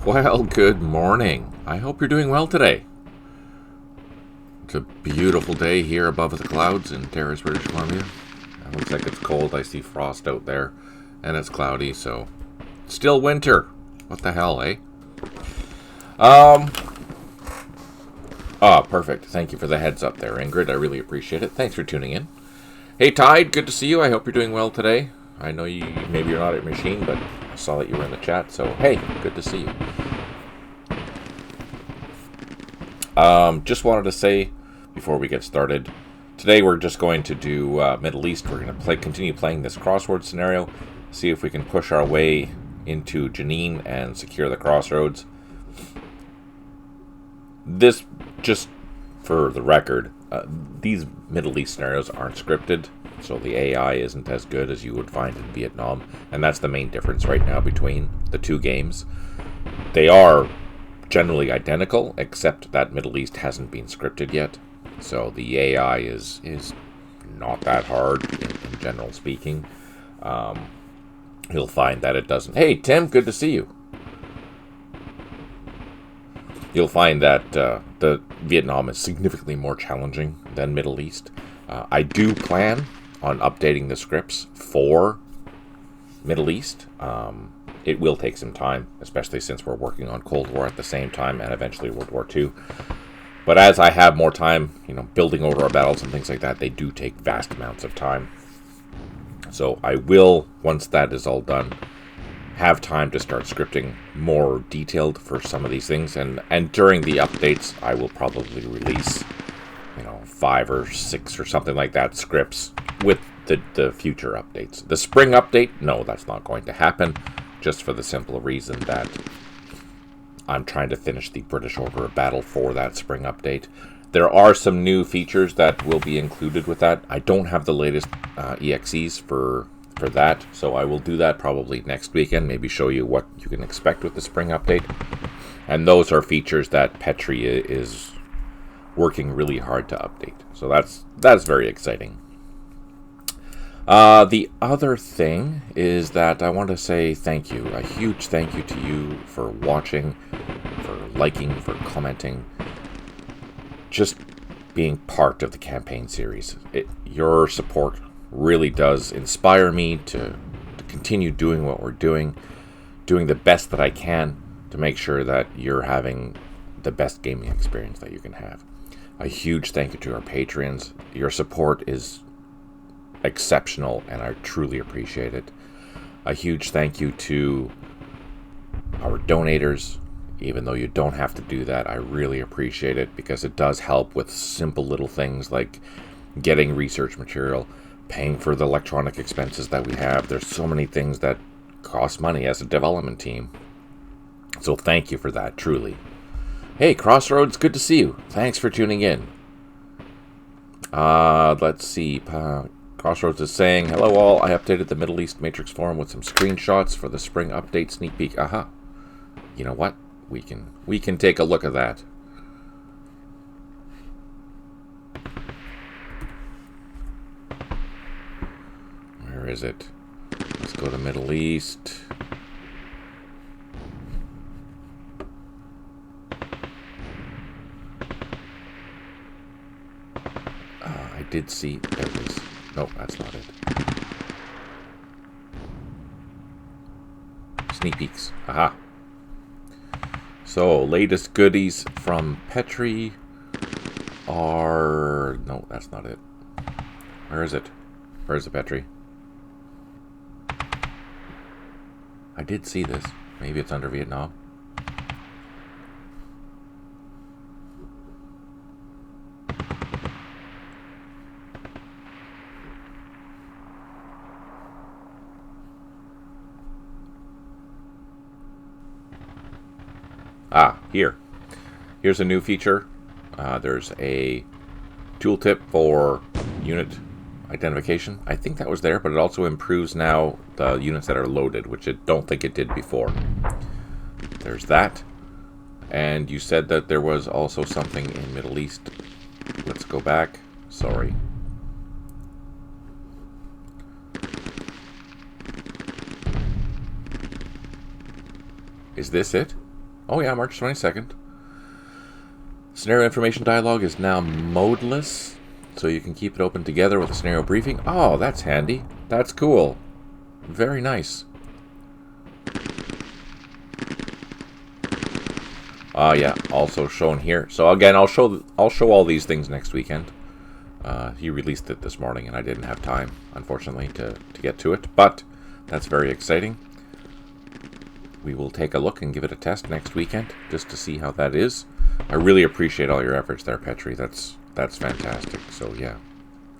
Well, good morning. I hope you're doing well today. It's a beautiful day here above the clouds in Terrace, British Columbia. It looks like it's cold. I see frost out there, and it's cloudy, so still winter. What the hell, eh? Perfect. Thank you for the heads up there, Ingrid. I really appreciate it. Thanks for tuning in. Hey, Tide. Good to see you. I hope you're doing well today. I know maybe you're not at your machine, but I saw that you were in the chat, so hey, good to see you. Just wanted to say before we get started, today we're just going to do Middle East. We're going to continue playing this Crossroads scenario, see if we can push our way into Jenin and secure the Crossroads. This, just for the record, these Middle East scenarios aren't scripted, so the AI isn't as good as you would find in Vietnam, and that's the main difference right now between the two games. They are generally identical, except that Middle East hasn't been scripted yet, so the AI is not that hard in general speaking. You'll find that it doesn't. Hey Tim, good to see you. You'll find that the Vietnam is significantly more challenging than Middle East. I do plan on updating the scripts for Middle East. It will take some time, especially since we're working on Cold War at the same time and eventually World War II. But as I have more time, building over our battles and things like that, they do take vast amounts of time. So I will, once that is all done, have time to start scripting more detailed for some of these things. And during the updates, I will probably release, 5 or 6 or something like that scripts with the future updates. The spring update, no, that's not going to happen. Just for the simple reason that I'm trying to finish the British Order of Battle for that spring update. There are some new features that will be included with that. I don't have the latest EXEs for that, so I will do that probably next weekend, maybe show you what you can expect with the spring update. And those are features that Petri is working really hard to update. So that's very exciting. The other thing is that I want to say thank you. A huge thank you to you for watching, for liking, for commenting, just being part of the campaign series. Your support really does inspire me to continue doing what we're doing the best that I can to make sure that you're having the best gaming experience that you can have. A huge thank you to our patrons. Your support is exceptional, and I truly appreciate it. A huge thank you to our donators. Even though you don't have to do that, I really appreciate it because it does help with simple little things like getting research material, paying for the electronic expenses that we have. There's so many things that cost money as a development team. So thank you for that, truly. Hey, Crossroads, good to see you. Thanks for tuning in. Let's see. Crossroads is saying, hello all, I updated the Middle East Matrix forum with some screenshots for the spring update sneak peek. Aha. You know what? We can take a look at that. Where is it? Let's go to Middle East. I did see, there it is. No, that's not it. Sneak peeks. Aha. So, latest goodies from Petri are... No, that's not it. Where is it? Where is it, Petri? I did see this. Maybe it's under Vietnam. Here. Here's a new feature. There's a tooltip for unit identification. I think that was there, but it also improves now the units that are loaded, which I don't think it did before. There's that. And you said that there was also something in Middle East. Let's go back. Sorry. Is this it? Oh yeah, March 22nd. Scenario information dialogue is now modeless, so you can keep it open together with a scenario briefing. Oh, that's handy. That's cool. Very nice. Yeah, also shown here. So again, I'll show all these things next weekend. He released it this morning, and I didn't have time, unfortunately, to get to it. But that's very exciting. We will take a look and give it a test next weekend, just to see how that is. I really appreciate all your efforts there, Petri. That's fantastic. So yeah,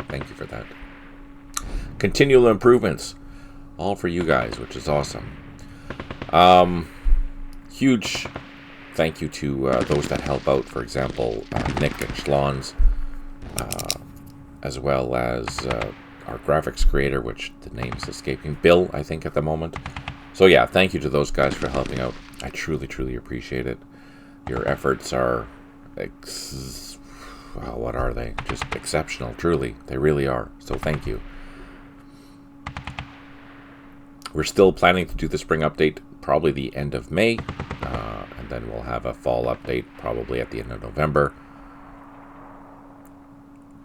thank you for that. Continual improvements, all for you guys, which is awesome. Huge thank you to those that help out. For example, Nick and Schlons, as well as our graphics creator, which the name's escaping, Bill, I think, at the moment. So yeah, thank you to those guys for helping out. I truly, truly appreciate it. Your efforts are, well, what are they? Just exceptional, truly. They really are. So thank you. We're still planning to do the spring update probably the end of May, and then we'll have a fall update probably at the end of November.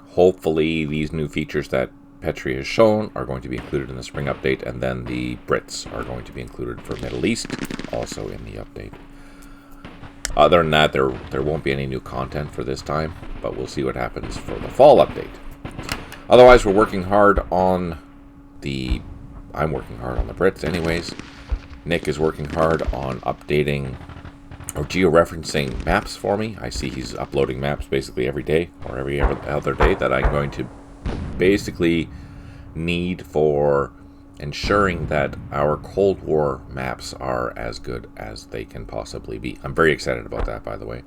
Hopefully these new features that Petri has shown are going to be included in the spring update, and then the Brits are going to be included for Middle East, also in the update. Other than that, there won't be any new content for this time, but we'll see what happens for the fall update. Otherwise, we're working hard on the... I'm working hard on the Brits anyways. Nick is working hard on updating or georeferencing maps for me. I see he's uploading maps basically every day or every other day that I'm going to basically need for ensuring that our Cold War maps are as good as they can possibly be. I'm very excited about that, by the way.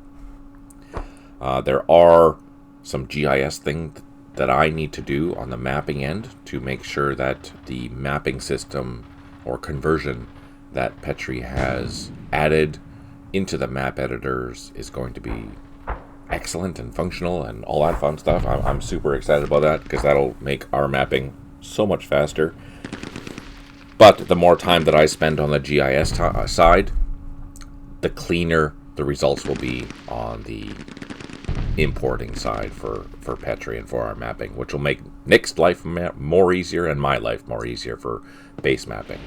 There are some GIS things that I need to do on the mapping end to make sure that the mapping system or conversion that Petri has added into the map editors is going to be excellent and functional and all that fun stuff. I'm super excited about that because that'll make our mapping so much faster. But the more time that I spend on the GIS side, the cleaner the results will be on the importing side for Petri and for our mapping, which will make Nick's life more easier and my life more easier for base mapping.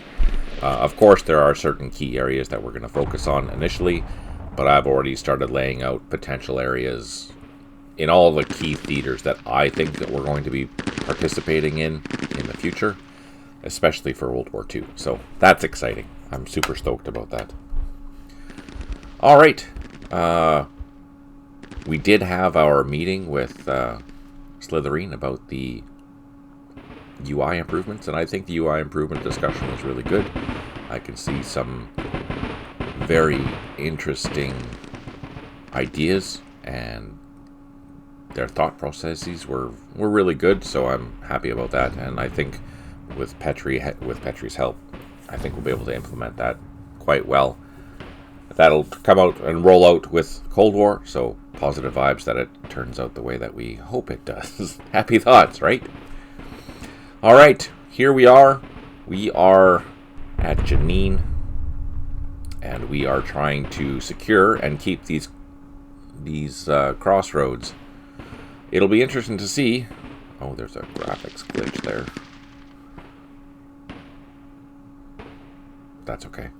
Of course, there are certain key areas that we're going to focus on initially, but I've already started laying out potential areas in all the key theaters that I think that we're going to be participating in the future, especially for World War II. So that's exciting. I'm super stoked about that. All right. We did have our meeting with Slytherin about the UI improvements, and I think the UI improvement discussion was really good. I can see some very interesting ideas, and their thought processes were really good, so I'm happy about that. And I think with Petri's help, I think we'll be able to implement that quite well. That'll come out and roll out with Cold War, so positive vibes that it turns out the way that we hope it does. Happy thoughts, right? All right, here we are. We are at Jenin, and we are trying to secure and keep these crossroads. It'll be interesting to see. Oh, there's a graphics glitch there. That's okay.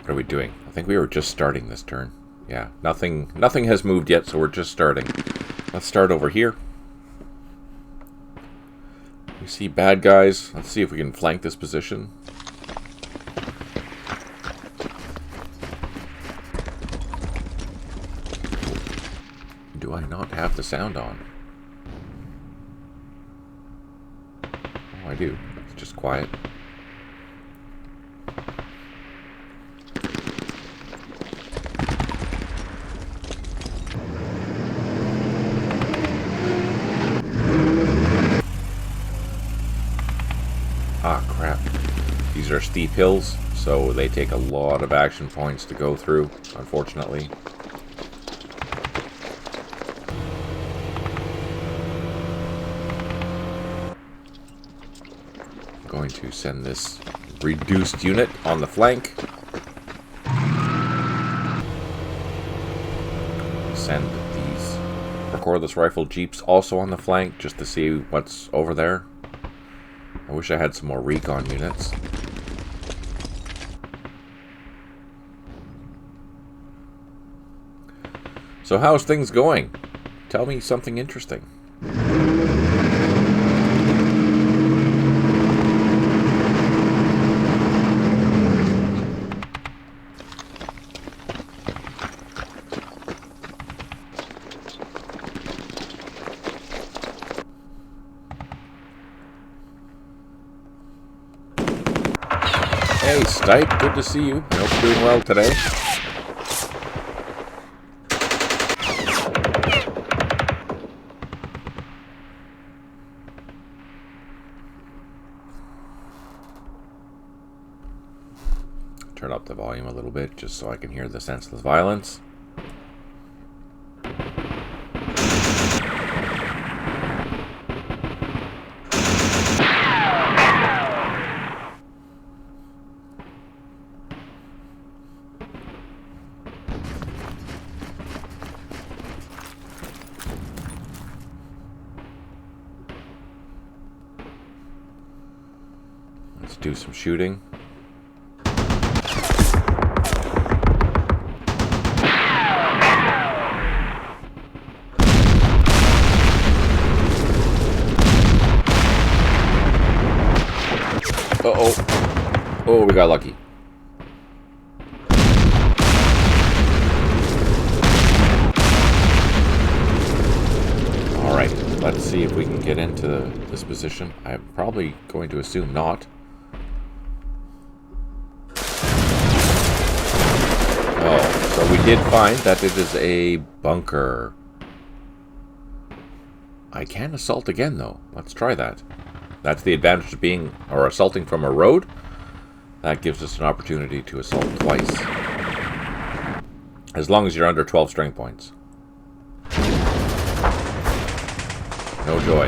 What are we doing? I think we were just starting this turn. Yeah, nothing has moved yet, so we're just starting. Let's start over here. We see bad guys. Let's see if we can flank this position. Do I not have the sound on? Oh, I do. It's just quiet. Ah, crap. These are steep hills, so they take a lot of action points to go through, unfortunately. I'm going to send this reduced unit on the flank. Send these recordless rifle jeeps also on the flank just to see what's over there. I wish I had some more recon units. So how's things going? Tell me something interesting. Hey, Stipe, good to see you. I hope you're doing well today. Turn up the volume a little bit just so I can hear the senseless violence. Let's do some shooting. Uh-oh. Oh, we got lucky. Alright, let's see if we can get into this position. I'm probably going to assume not. Oh, so we did find that it is a bunker. I can assault again, though. Let's try that. That's the advantage of being, or assaulting from a road. That gives us an opportunity to assault twice. As long as you're under 12 strength points. No joy.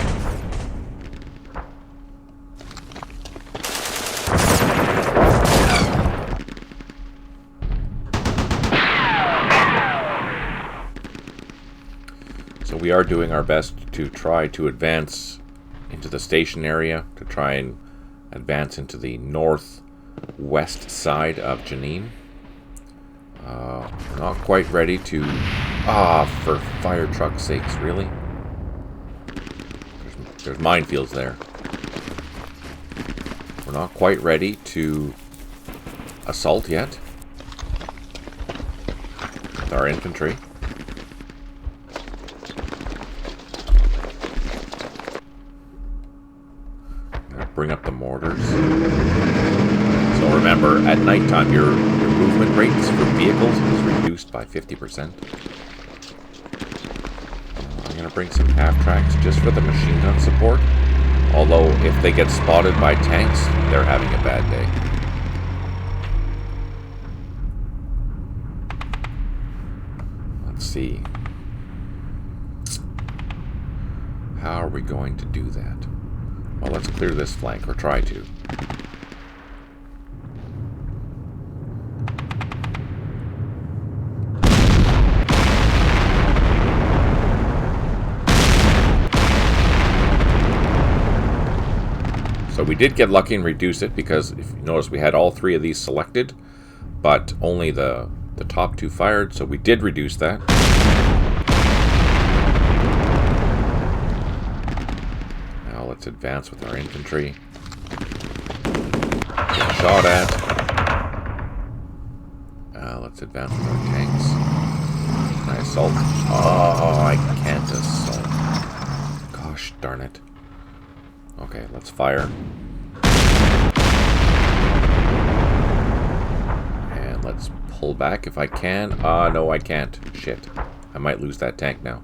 So we are doing our best to try to advance into the station area, to try and advance into the northwest side of Jenin. Not quite ready to... for fire truck's sakes, really? There's minefields there. We're not quite ready to assault yet with our infantry. Bring up the mortars. So remember, at nighttime, your movement rates for vehicles is reduced by 50%. I'm going to bring some half-tracks just for the machine gun support. Although, if they get spotted by tanks, they're having a bad day. Let's see. How are we going to do that? Well, let's clear this flank, or try to. So we did get lucky and reduce it, because if you notice we had all three of these selected, but only the top two fired, so we did reduce that. Let's advance with our infantry. Get shot at. Let's advance with our tanks. Can I assault? Oh, I can't assault. Gosh darn it. Okay, let's fire. And let's pull back if I can. No, I can't. Shit. I might lose that tank now.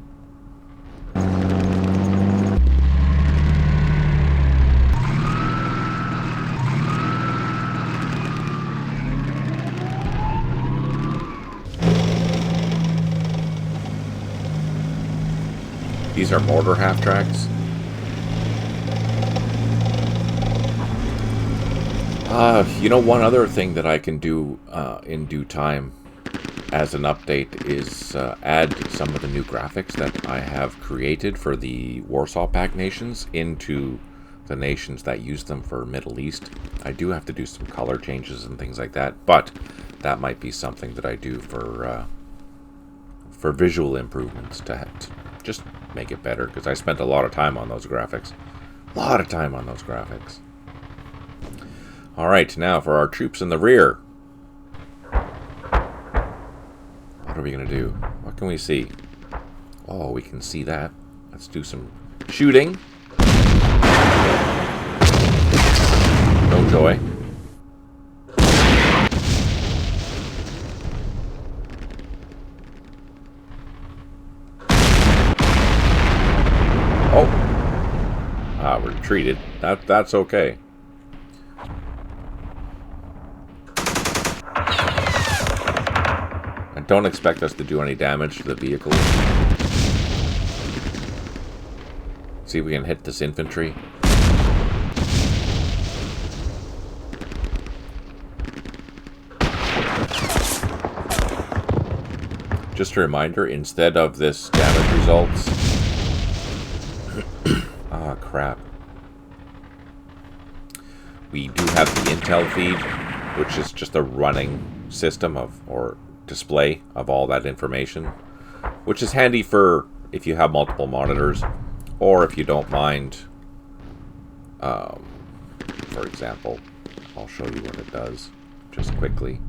These are mortar half-tracks. You know, one other thing that I can do in due time as an update is add some of the new graphics that I have created for the Warsaw Pact nations into the nations that use them for Middle East. I do have to do some color changes and things like that, but that might be something that I do for visual improvements to just make it better, because I spent a lot of time on those graphics. Alright, now for our troops in the rear. What are we going to do? What can we see? Oh, we can see that. Let's do some shooting. No joy. Oh. We're retreated. That's okay. And don't expect us to do any damage to the vehicles. See if we can hit this infantry. Just a reminder, instead of this damage results... ah, crap. We do have the intel feed, which is just a running system of, or display of all that information, which is handy for if you have multiple monitors, or if you don't mind, for example, I'll show you what it does just quickly.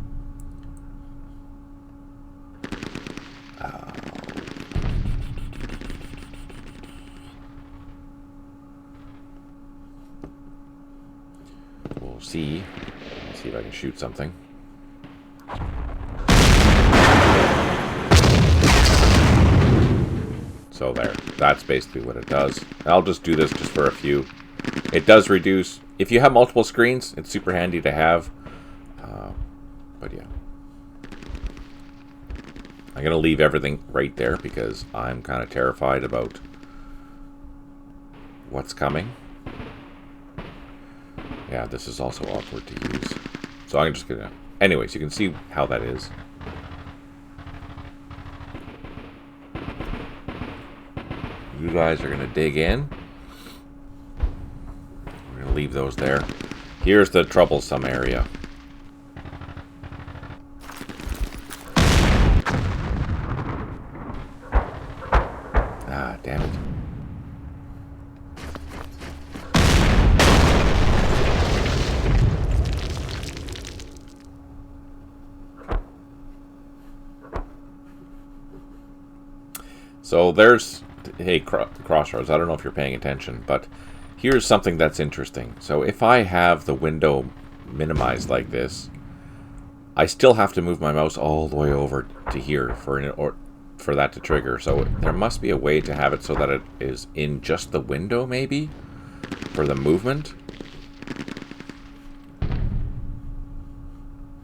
We'll see. Let's see if I can shoot something. So there. That's basically what it does. I'll just do this just for a few. It does reduce... If you have multiple screens, it's super handy to have. But yeah. I'm going to leave everything right there because I'm kind of terrified about what's coming. Yeah, this is also awkward to use. So I'm just going to... Anyways, you can see how that is. You guys are going to dig in. We're going to leave those there. Here's the troublesome area. Ah, damn it. So there's... Hey, Crossroads, I don't know if you're paying attention, but here's something that's interesting. So if I have the window minimized like this, I still have to move my mouse all the way over to here for that to trigger. So there must be a way to have it so that it is in just the window, maybe, for the movement.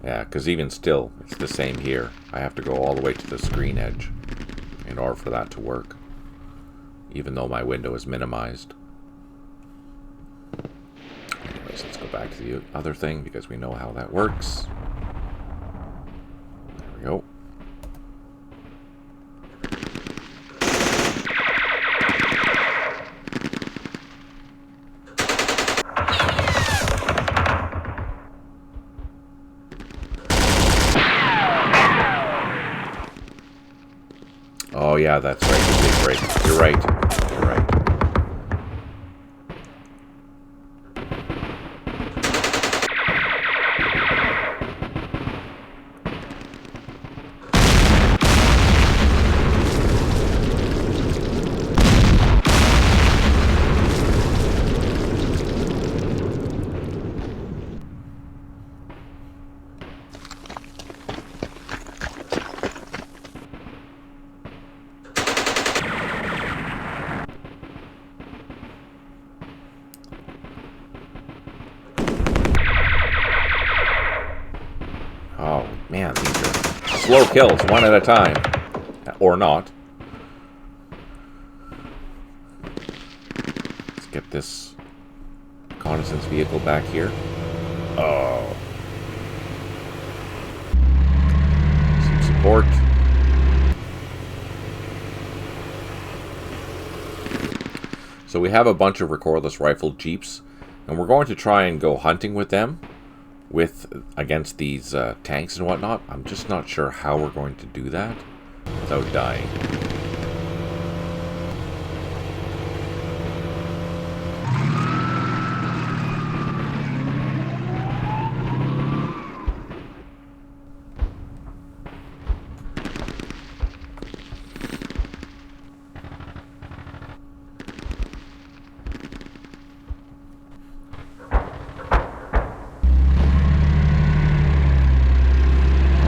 Yeah, because even still, it's the same here. I have to go all the way to the screen edge in order for that to work, even though my window is minimized. Anyways, let's go back to the other thing because we know how that works. There we go. Oh yeah, that's right, the big break. You're right. You're right. Oh, man, these are slow kills, one at a time. Or not. Let's get this reconnaissance vehicle back here. Oh. Some support. So we have a bunch of recordless rifled Jeeps, and we're going to try and go hunting with them against these tanks and whatnot. I'm just not sure how we're going to do that without dying.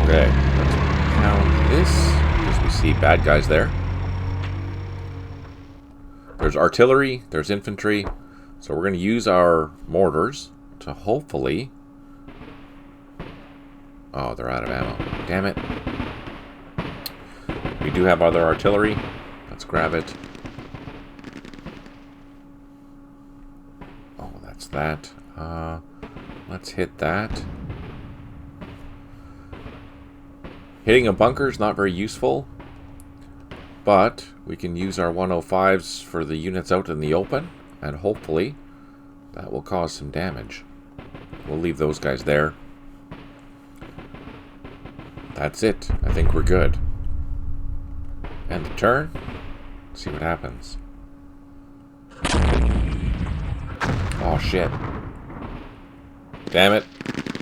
Okay, let's count this, because we see bad guys there. There's artillery, there's infantry, so we're going to use our mortars to hopefully... Oh, they're out of ammo. Damn it. We do have other artillery. Let's grab it. Oh, that's that. Let's hit that. Hitting a bunker is not very useful, but we can use our 105s for the units out in the open, and hopefully that will cause some damage. We'll leave those guys there. That's it. I think we're good. End the turn. See what happens. Oh shit. Damn it.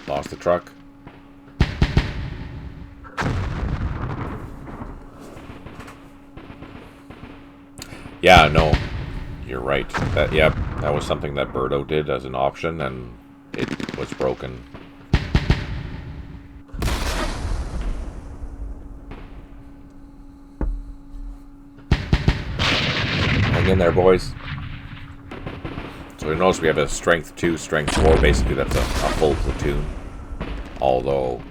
Lost the truck. Yeah, no, you're right. That was something that Birdo did as an option, and it was broken. Hang in there, boys. So you notice we have a strength 2, strength 4. Basically, that's a full platoon. Although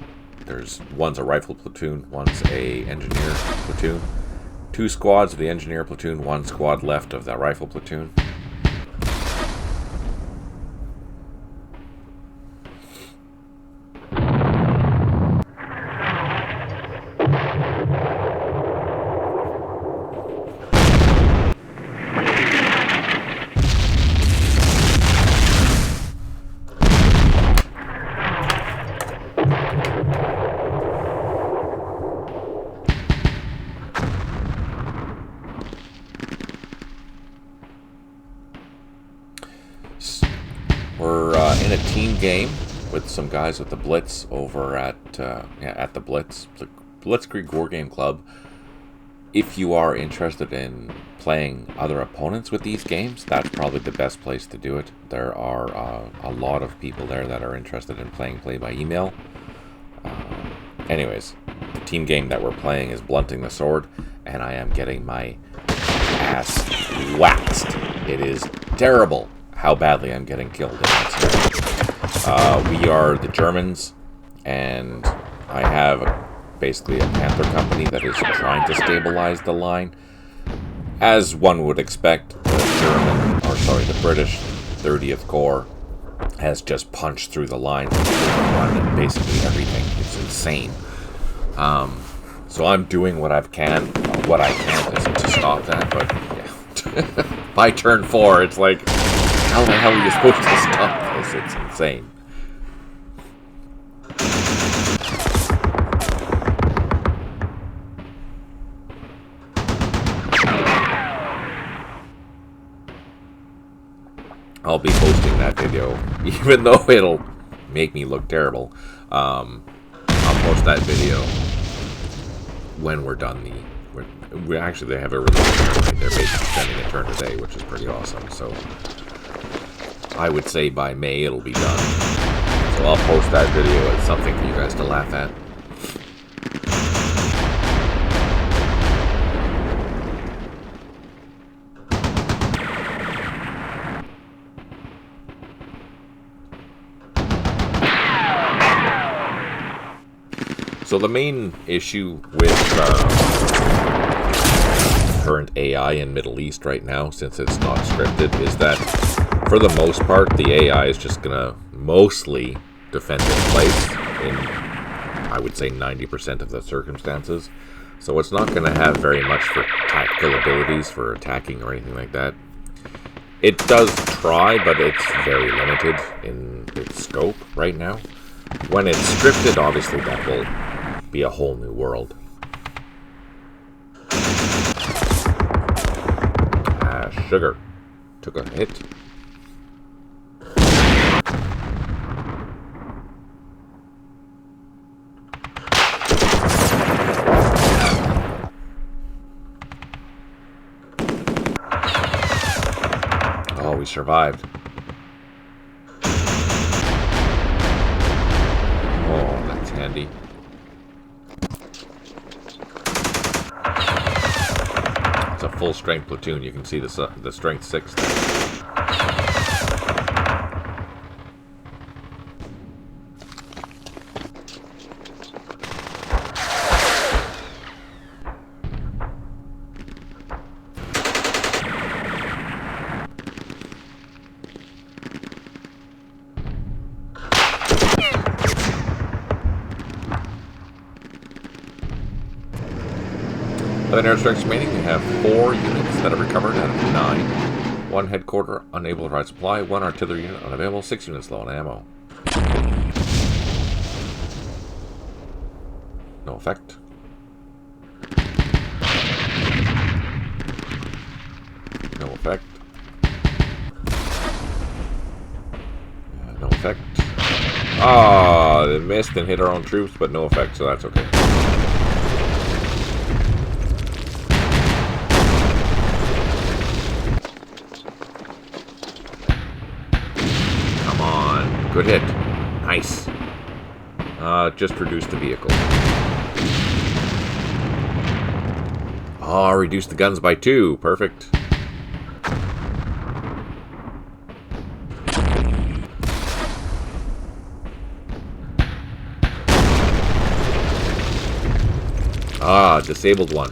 one's a rifle platoon, one's a engineer platoon. 2 squads of the engineer platoon, 1 squad left of the rifle platoon. We're in a team game with some guys with the Blitz over at the Blitzkrieg Wargame Club. If you are interested in playing other opponents with these games, that's probably the best place to do it. There are a lot of people there that are interested in playing play by email. Anyways, the team game that we're playing is Blunting the Sword, and I am getting my ass waxed. It is terrible how badly I'm getting killed in that game. We are the Germans, and I have basically a Panther company that is trying to stabilize the line. As one would expect, the British 30th Corps has just punched through the line and basically everything. It's insane. So I'm doing what I can. What I can to stop that, but yeah. By turn 4, it's like, how the hell are you supposed to stop this? It's insane. I'll be posting that video, even though it'll make me look terrible. I'll post that video when we're done. They have a release turn right. They're basically sending a turn today, which is pretty awesome. So I would say by May it'll be done. So I'll post that video as something for you guys to laugh at. So the main issue with current AI in Middle East right now, since it's not scripted, is that for the most part, the AI is just going to mostly defend its place in, I would say, 90% of the circumstances. So it's not going to have very much for tactical abilities for attacking or anything like that. It does try, but it's very limited in its scope right now. When it's scripted, obviously that will be a whole new world. Sugar took a hit. Oh, we survived. Oh, that's handy. It's a full strength platoon. You can see the strength 6 there. Airstrikes remaining. We have 4 units that have recovered out of 9. 1 headquarter unable to provide supply. 1 artillery unit unavailable. 6 units low on ammo. No effect. No effect. No effect. Ah, they missed and hit our own troops, but no effect, so that's okay. Good hit. Nice. Just reduced the vehicle. Oh, reduced the guns by 2. Perfect. Disabled one.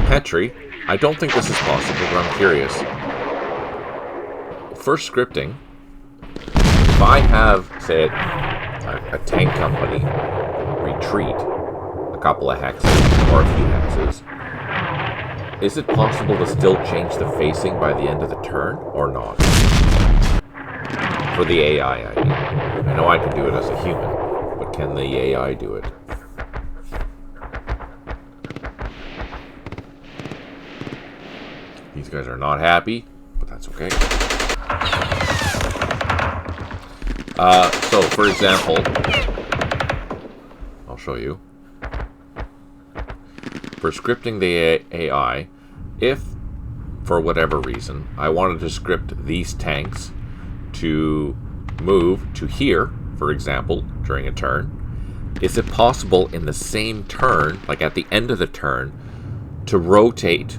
Petri, I don't think this is possible, but I'm curious. For scripting, if I have, say, a tank company retreat a couple of hexes or a few hexes, is it possible to still change the facing by the end of the turn or not? For the AI, I mean. I know I can do it as a human, but can the AI do it? These guys are not happy, but that's okay. So, for example, I'll show you. For scripting the AI, if, for whatever reason, I wanted to script these tanks to move to here, for example, during a turn, is it possible in the same turn, like at the end of the turn, to rotate?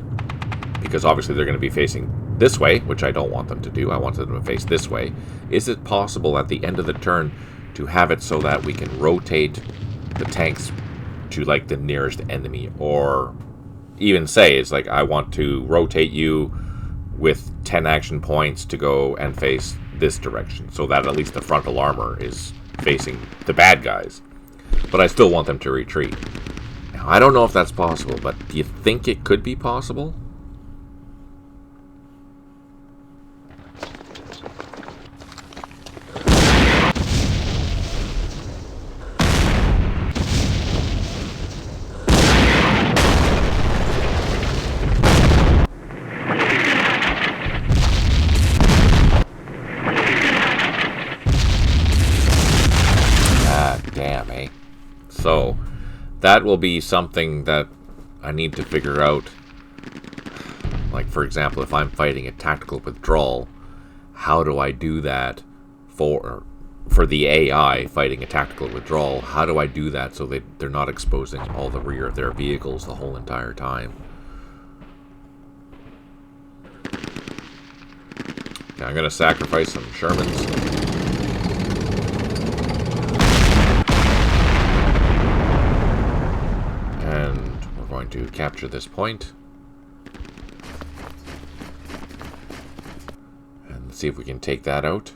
Because obviously they're going to be facing this way, which I don't want them to do. I want them to face this way. Is it possible at the end of the turn to have it so that we can rotate the tanks to like the nearest enemy? Or even say it's like I want to rotate you with 10 action points to go and face this direction, so that at least the frontal armor is facing the bad guys. But I still want them to retreat. Now, I don't know if that's possible, but do you think it could be possible? So that will be something that I need to figure out. Like, for example, if I'm fighting a tactical withdrawal, how do I do that for the AI fighting a tactical withdrawal? How do I do that so that they're not exposing all the rear of their vehicles the whole entire time? Okay, I'm going to sacrifice some Shermans. to capture this point. And see if we can take that out.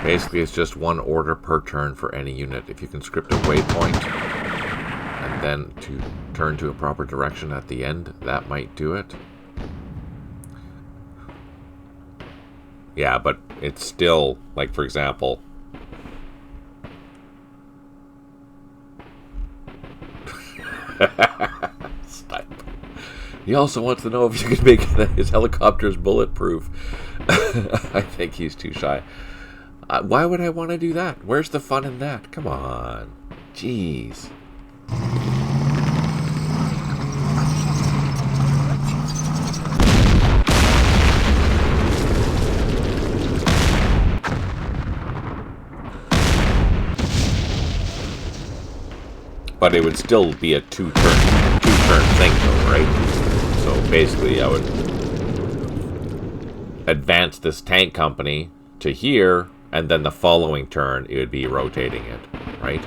Basically, it's just one order per turn for any unit. If you can script a waypoint and then to turn to a proper direction at the end, that might do it. Yeah, but it's still, like, for example, he also wants to know if you can make his helicopters bulletproof. I think he's too shy. Why would I want to do that? Where's the fun in that? Come on. Jeez. But it would still be a two-turn thing, though, right? So basically, I would advance this tank company to here, and then the following turn, it would be rotating it, right?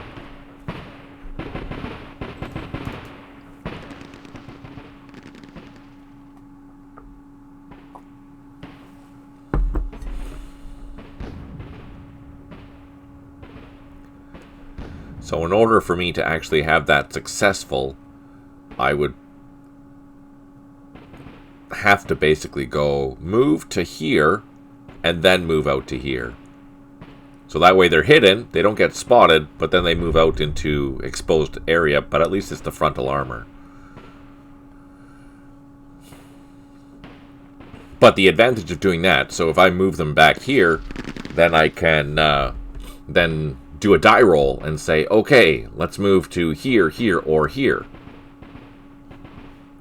So in order for me to actually have that successful, I would have to basically go move to here and then move out to here. So that way they're hidden, they don't get spotted, but then they move out into exposed area, but at least it's the frontal armor. But the advantage of doing that, so if I move them back here, then I can then do a die roll and say, okay, let's move to here, here, or here.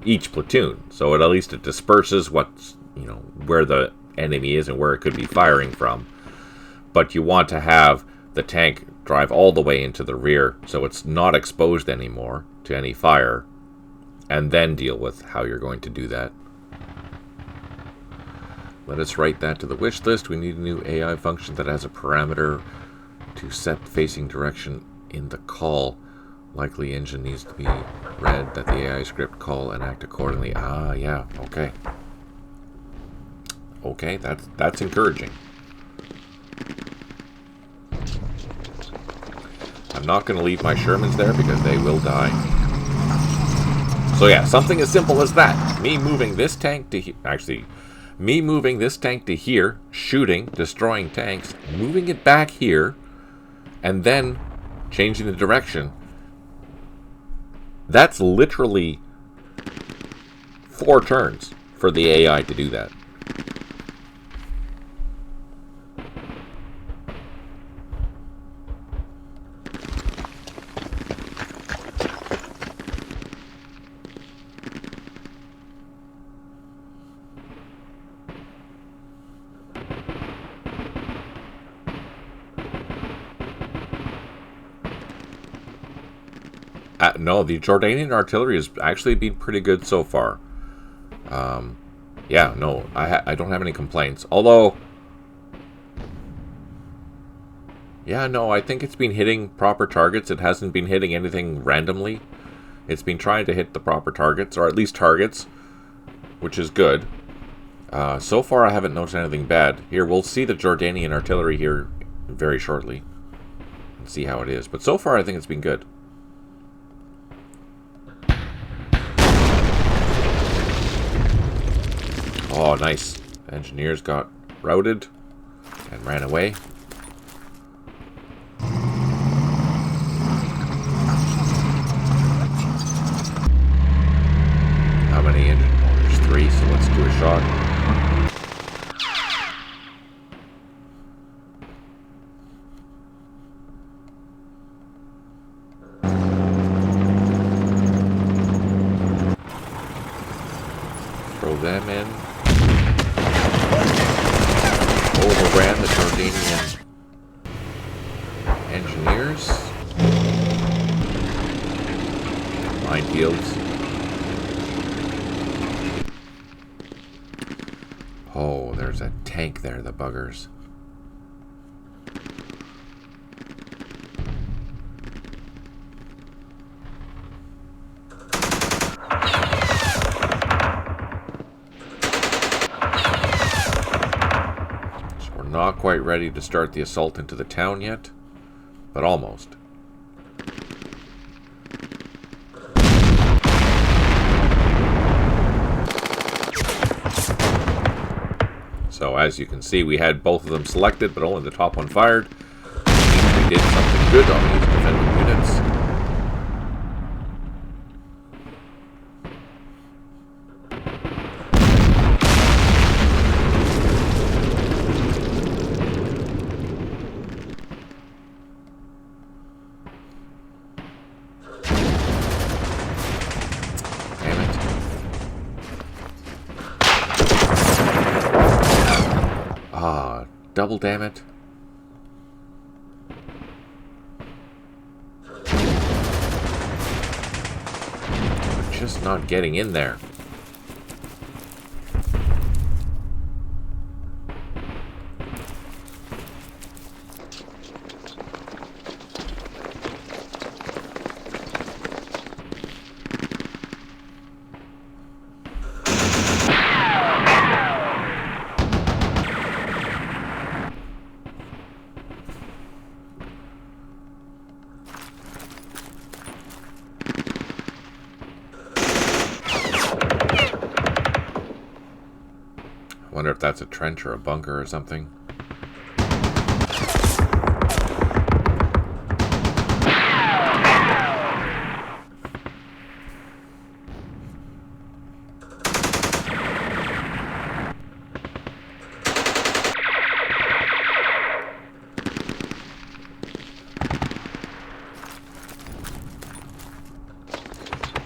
Each platoon. So at least it disperses what's, you know, where the enemy is and where it could be firing from. But you want to have the tank drive all the way into the rear so it's not exposed anymore to any fire, and then deal with how you're going to do that. Let us write that to the wish list. We need a new AI function that has a parameter to set facing direction in the call. Likely engine needs to be read that the AI script call and act accordingly. Ah, yeah, okay. Okay, that's encouraging. I'm not going to leave my Shermans there because they will die. So yeah, something as simple as that. Me moving this tank to here. Actually, me moving this tank to here, shooting, destroying tanks, moving it back here, and then changing the direction. That's literally 4 turns for the AI to do that. No, the Jordanian artillery has actually been pretty good so far. Yeah, no, I don't have any complaints. Although, yeah, no, I think it's been hitting proper targets. It hasn't been hitting anything randomly. It's been trying to hit the proper targets, or at least targets, which is good. So far, I haven't noticed anything bad. Here, we'll see the Jordanian artillery here very shortly and see how it is. But so far, I think it's been good. Oh, nice. Engineers got routed and ran away. How many engines? Oh, there's 3, so let's do a shot. Throw them in. Overran the Jordanian engineers. Minefields. Oh, there's a tank there, the buggers. Not quite ready to start the assault into the town yet, but almost. So as you can see, we had both of them selected, but only the top one fired. We did something good on these defending units. Double damn it. We're just not getting in there. I wonder if that's a trench or a bunker or something.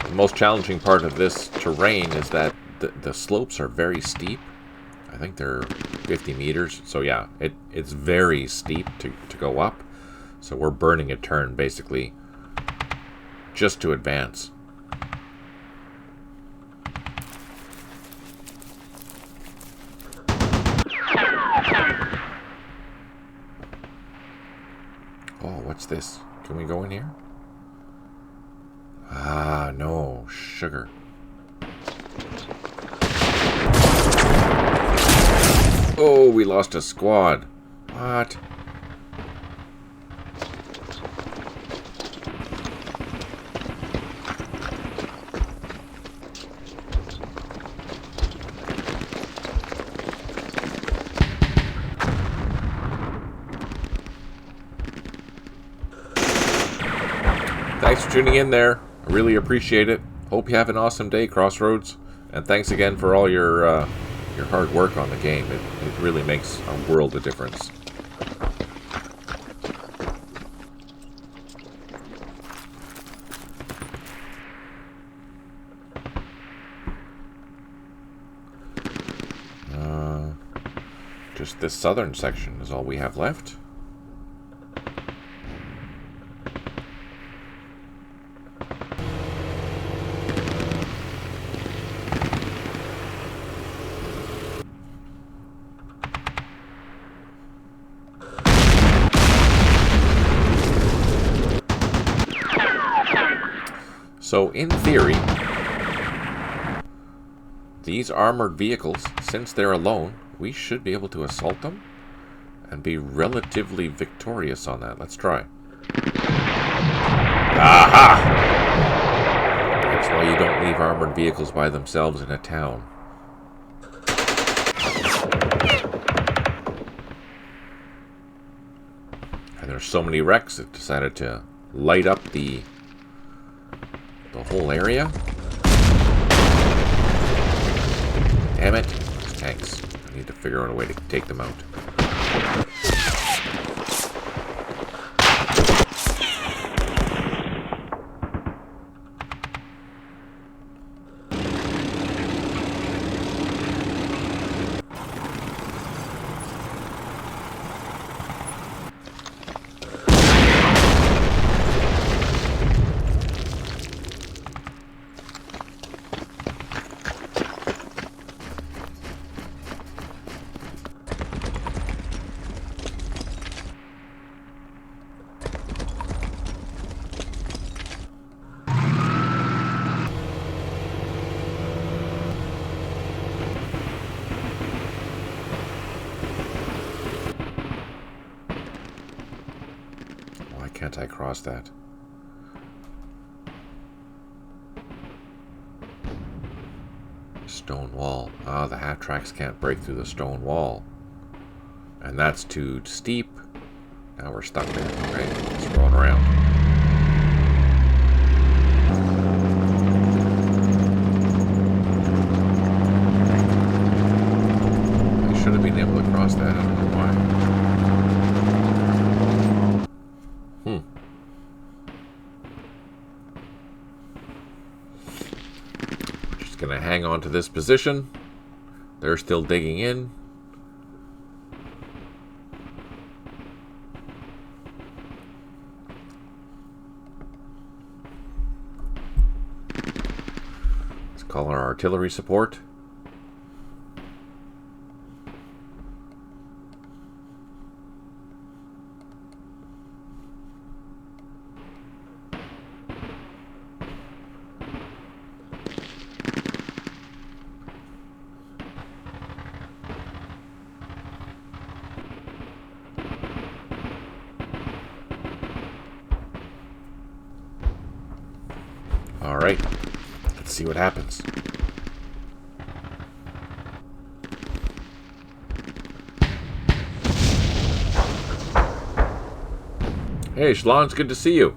The most challenging part of this terrain is that the slopes are very steep. I think they're 50 meters. So yeah, it's very steep to go up. So we're burning a turn basically just to advance. Oh, what's this? Can we go in here? Ah, no. Sugar. Oh, we lost a squad. What? Thanks for tuning in there. I really appreciate it. Hope you have an awesome day, Crossroads. And thanks again for all your hard work on the game. It really makes a world of difference. Just this southern section is all we have left. So, in theory, these armored vehicles, since they're alone, we should be able to assault them and be relatively victorious on that. Let's try. Aha! That's why you don't leave armored vehicles by themselves in a town. And there's so many wrecks, it decided to light up the whole area. Damn it. Tanks. I need to figure out a way to take them out. can't I cross that? Stone wall. Ah, the half tracks can't break through the stone wall. And that's too steep. Now we're stuck there. Okay, it's rolling around. I should have been able to cross that. I don't know why. Just gonna hang on to this position. They're still digging in. Call our artillery support. All right, let's see what happens. Hey, Shalon, it's good to see you.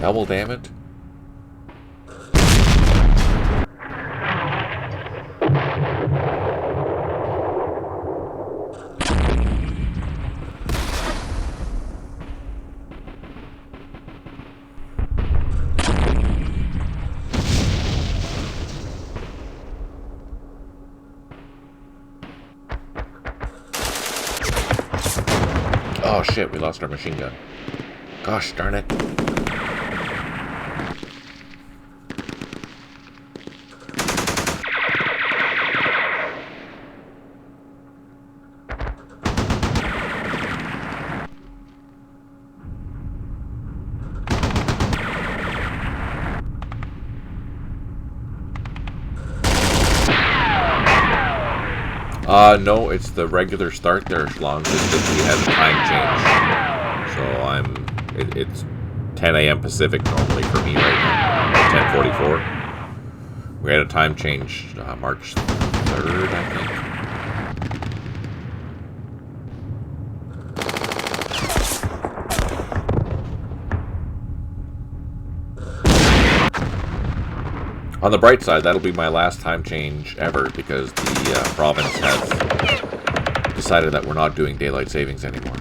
Double damn it. Oh shit, we lost our machine gun. Gosh darn it. No, it's the regular start there, Shalon. It's just we had a time change. So it's 10 a.m. Pacific normally for me right now. 10:44. We had a time change March 3rd, I think. On the bright side, that'll be my last time change ever because the province has decided that we're not doing daylight savings anymore.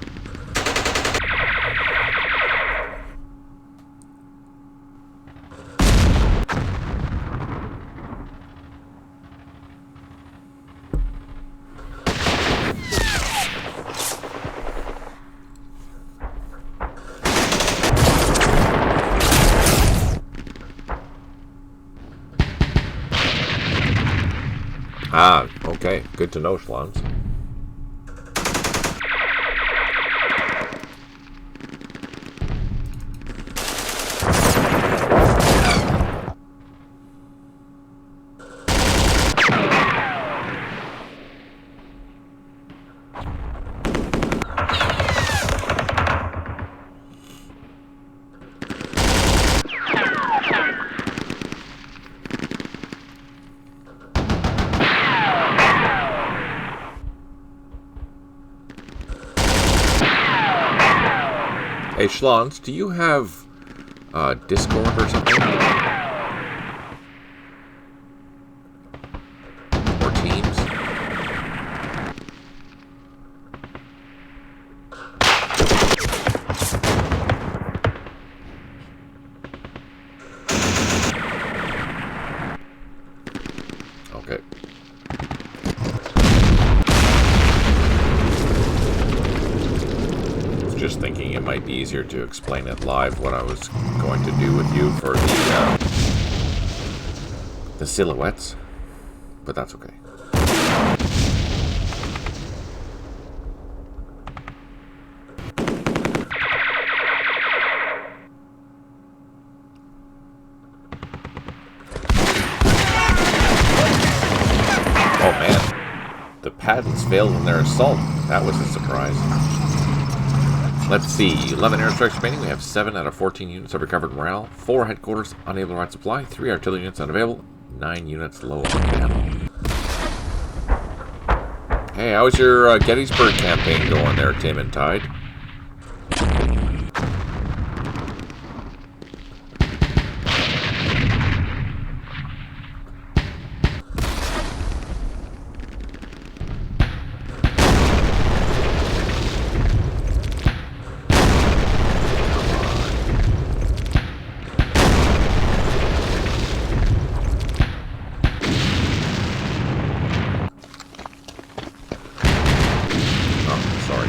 Ah, okay. Good to know, Schlons. Hey, Schlons, do you have Discord or something? Or Teams? Okay. Just thinking if it might be easier to explain it live what I was going to do with you for the silhouettes, but that's okay. Oh man, the Pattons failed in their assault. That was a surprise. Let's see, 11 airstrikes remaining. We have 7 out of 14 units of recovered morale, 4 headquarters unable to provide supply, 3 artillery units unavailable, 9 units low on ammo. Hey, how's your Gettysburg campaign going there, Tim and Tide?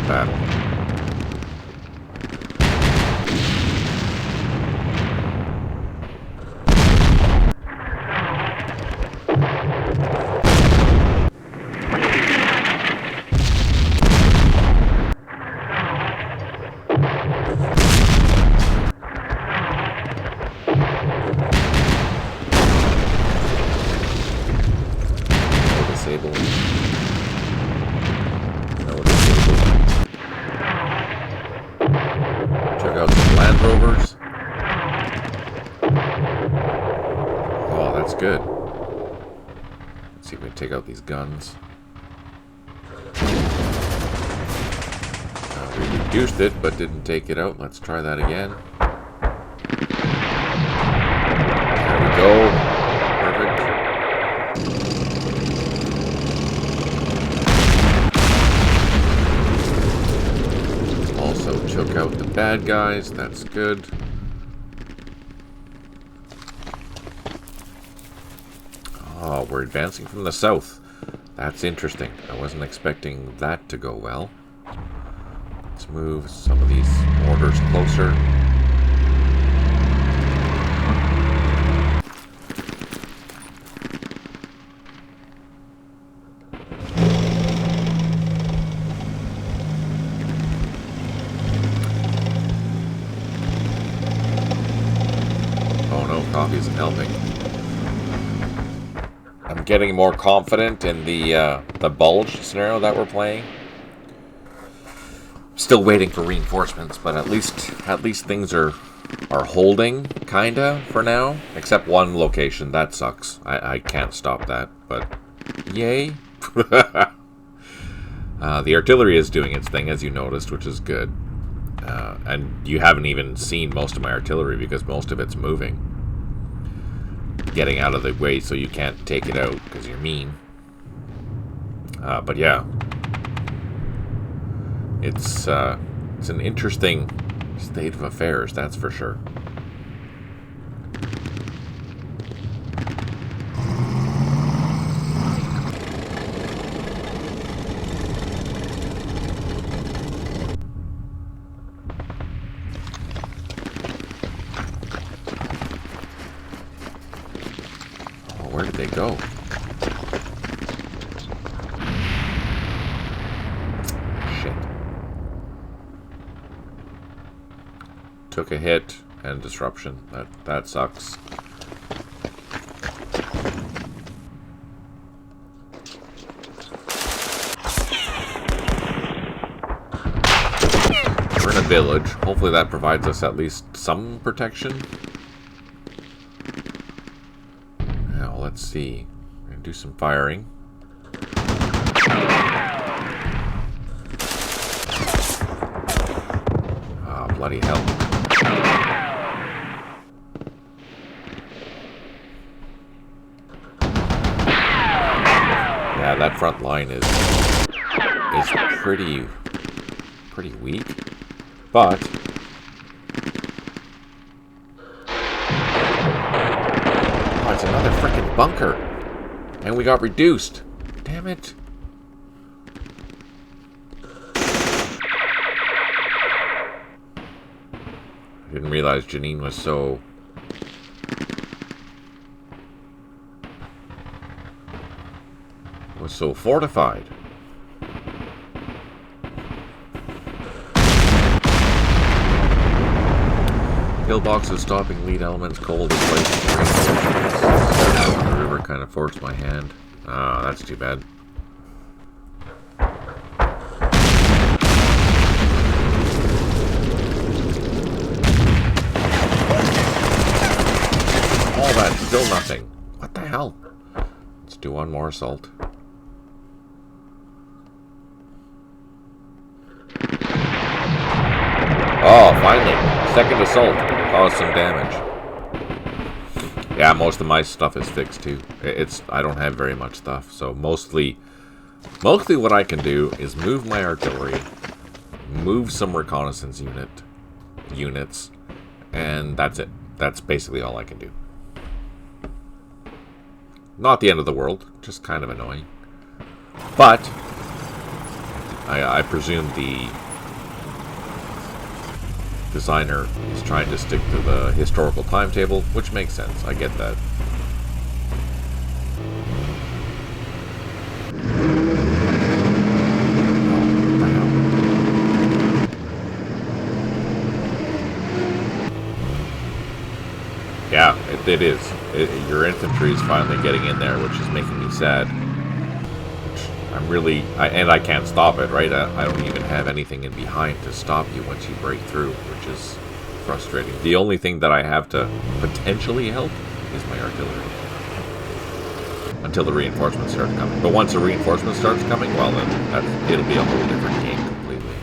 Battle. No disabling. Check out some Land Rovers. Oh, that's good. Let's see if we can take out these guns. We reduced it, but didn't take it out. Let's try that again. There we go. Perfect. Also took out the bad guys. That's good. Oh, we're advancing from the south. That's interesting. I wasn't expecting that to go well. Let's move some of these mortars closer. Oh no, coffee isn't helping. I'm getting more confident in the bulge scenario that we're playing. Still waiting for reinforcements, but at least things are holding kinda for now. Except one location that sucks. I can't stop that, but yay! The artillery is doing its thing, as you noticed, which is good. And you haven't even seen most of my artillery because most of it's moving, getting out of the way so you can't take it out because you're mean. But yeah. It's an interesting state of affairs, that's for sure. Oh, where did they go? Took a hit and disruption. That sucks. We're in a village. Hopefully that provides us at least some protection. Now let's see. We're gonna do some firing. Ah, bloody hell. Yeah, that front line is pretty weak, but oh, it's another frickin' bunker, and we got reduced. Damn it! Didn't realize Jenin was so... fortified. Pillboxes stopping lead elements, cold in place. The river kind of forced my hand. Ah, that's too bad. All that, still nothing. What the hell? Let's do one more assault. Oh, finally. Second assault. Caused some damage. Yeah, most of my stuff is fixed too. I don't have very much stuff, so mostly what I can do is move my artillery, move some reconnaissance units, and that's it. That's basically all I can do. Not the end of the world, just kind of annoying. But I presume the designer is trying to stick to the historical timetable, which makes sense. I get that. Yeah, it is. Your infantry is finally getting in there, which is making me sad. I'm really... and I can't stop it, right? I don't even have anything in behind to stop you once you break through, which is frustrating. The only thing that I have to potentially help is my artillery. Until the reinforcements start coming. But once the reinforcement starts coming, well then, it'll be a whole different game completely.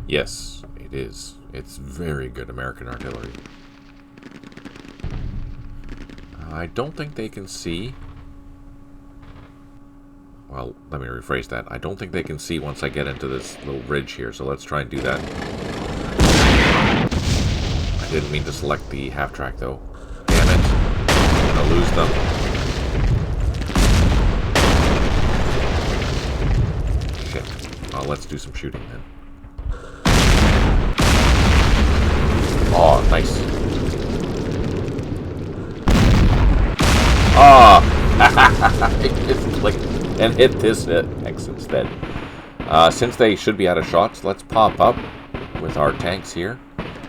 Yes, it is. It's very good American artillery. I don't think they can see... Well, let me rephrase that. I don't think they can see once I get into this little ridge here, so let's try and do that. I didn't mean to select the half-track, though. Damn it. I'm gonna lose them. Shit. Well, let's do some shooting, then. Oh, nice. Ah! I just clicked and hit this X instead. Since they should be out of shots, let's pop up with our tanks here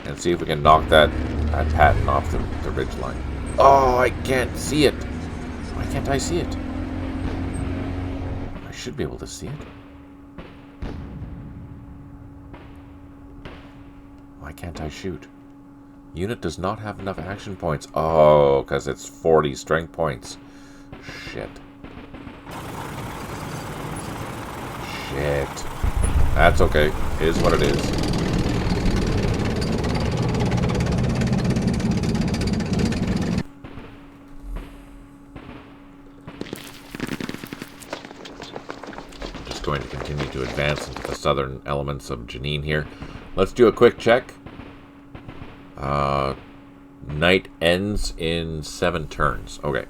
and see if we can knock that Patton off the ridge line. Oh, I can't see it. Why can't I see it? I should be able to see it. Why can't I shoot? Unit does not have enough action points. Oh, because it's 40 strength points. Shit. Shit. That's okay. It is what it is. Just going to continue to advance into the southern elements of Jenin here. Let's do a quick check. Night ends in 7 turns. Okay.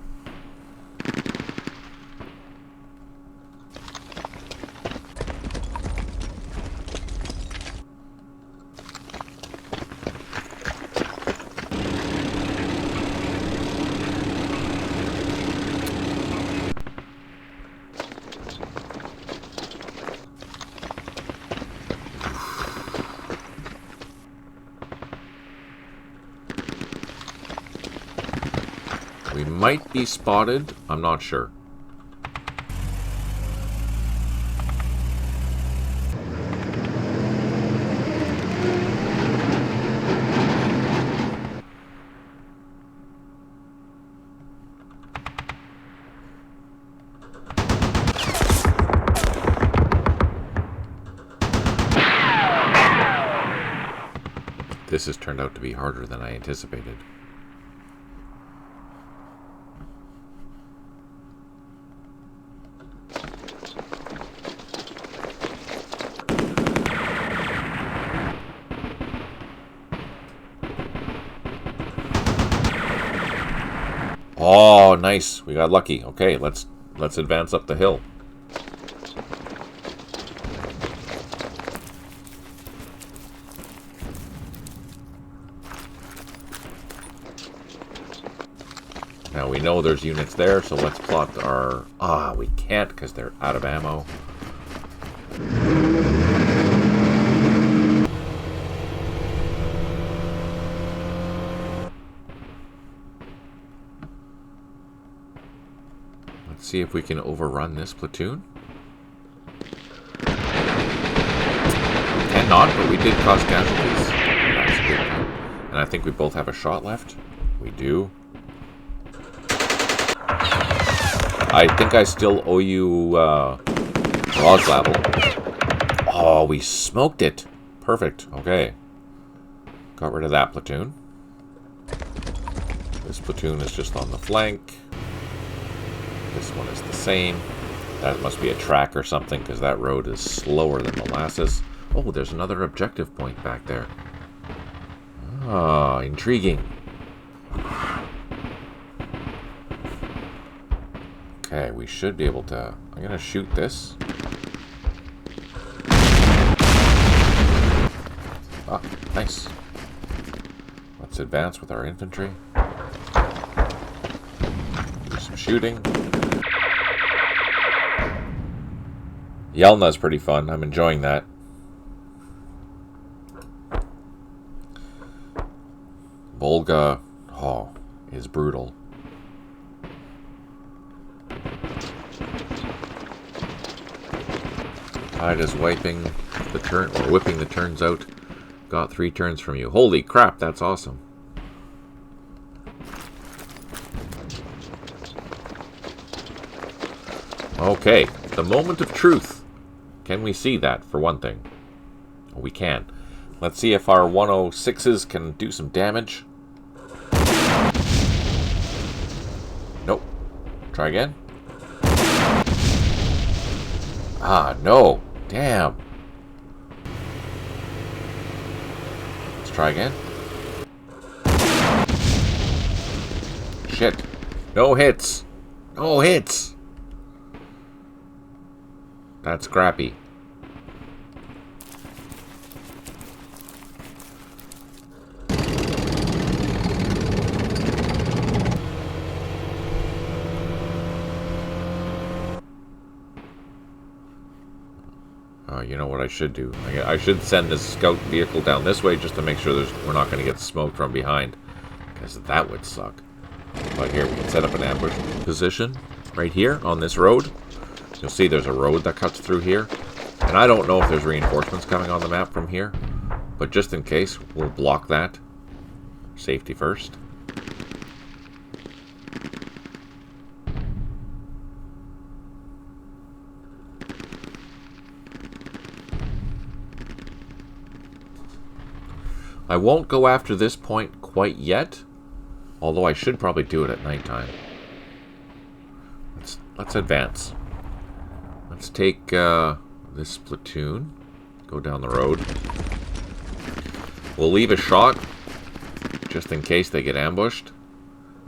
We might be spotted. I'm not sure. This has turned out to be harder than I anticipated. Oh, nice. We got lucky. Okay, let's advance up the hill. Now we know there's units there, so let's plot our... we can't because they're out of ammo. Let's see if we can overrun this platoon. Cannot, but we did cause casualties. That's good. And I think we both have a shot left. We do. I think I still owe you Roslabel. Oh, we smoked it. Perfect. Okay. Got rid of that platoon. This platoon is just on the flank. This one is the same. That must be a track or something because that road is slower than molasses. Oh, there's another objective point back there. Ah, intriguing. Okay, we should be able to... I'm going to shoot this. Ah, nice. Let's advance with our infantry. Do some shooting. Yelna's pretty fun. I'm enjoying that. Volga, is brutal. Tide is wiping the turn, or whipping the turns out. Got 3 turns from you. Holy crap, that's awesome. Okay, the moment of truth. Can we see that, for one thing? We can. Let's see if our 106s can do some damage. Nope. Try again. Ah, no. Damn. Let's try again. Shit. No hits. No hits. That's crappy. You know what I should do? I should send this scout vehicle down this way just to make sure we're not going to get smoked from behind. Because that would suck. But here, we can set up an ambush position right here on this road. You'll see there's a road that cuts through here. And I don't know if there's reinforcements coming on the map from here. But just in case, we'll block that. Safety first. I won't go after this point quite yet, although I should probably do it at nighttime. Let's advance. Let's take this platoon, go down the road. We'll leave a shot, just in case they get ambushed.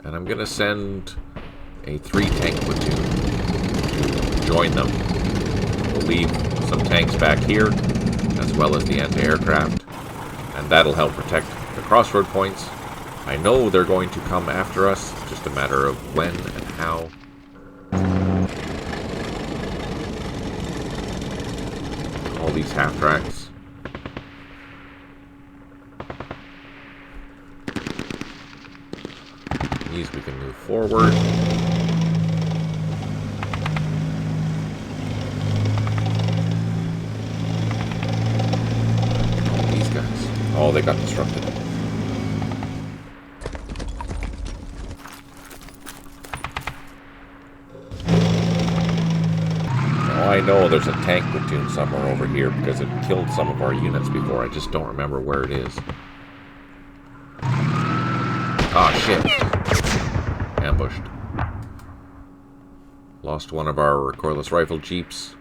And I'm going to send a 3-tank platoon to join them. We'll leave some tanks back here, as well as the anti-aircraft. And that'll help protect the crossroad points. I know they're going to come after us. It's just a matter of when and how. All these half-tracks. These we can move forward. Oh, they got disrupted. Oh, I know there's a tank platoon somewhere over here because it killed some of our units before. I just don't remember where it is. Ah, shit. Ambushed. Lost one of our recoilless rifle jeeps.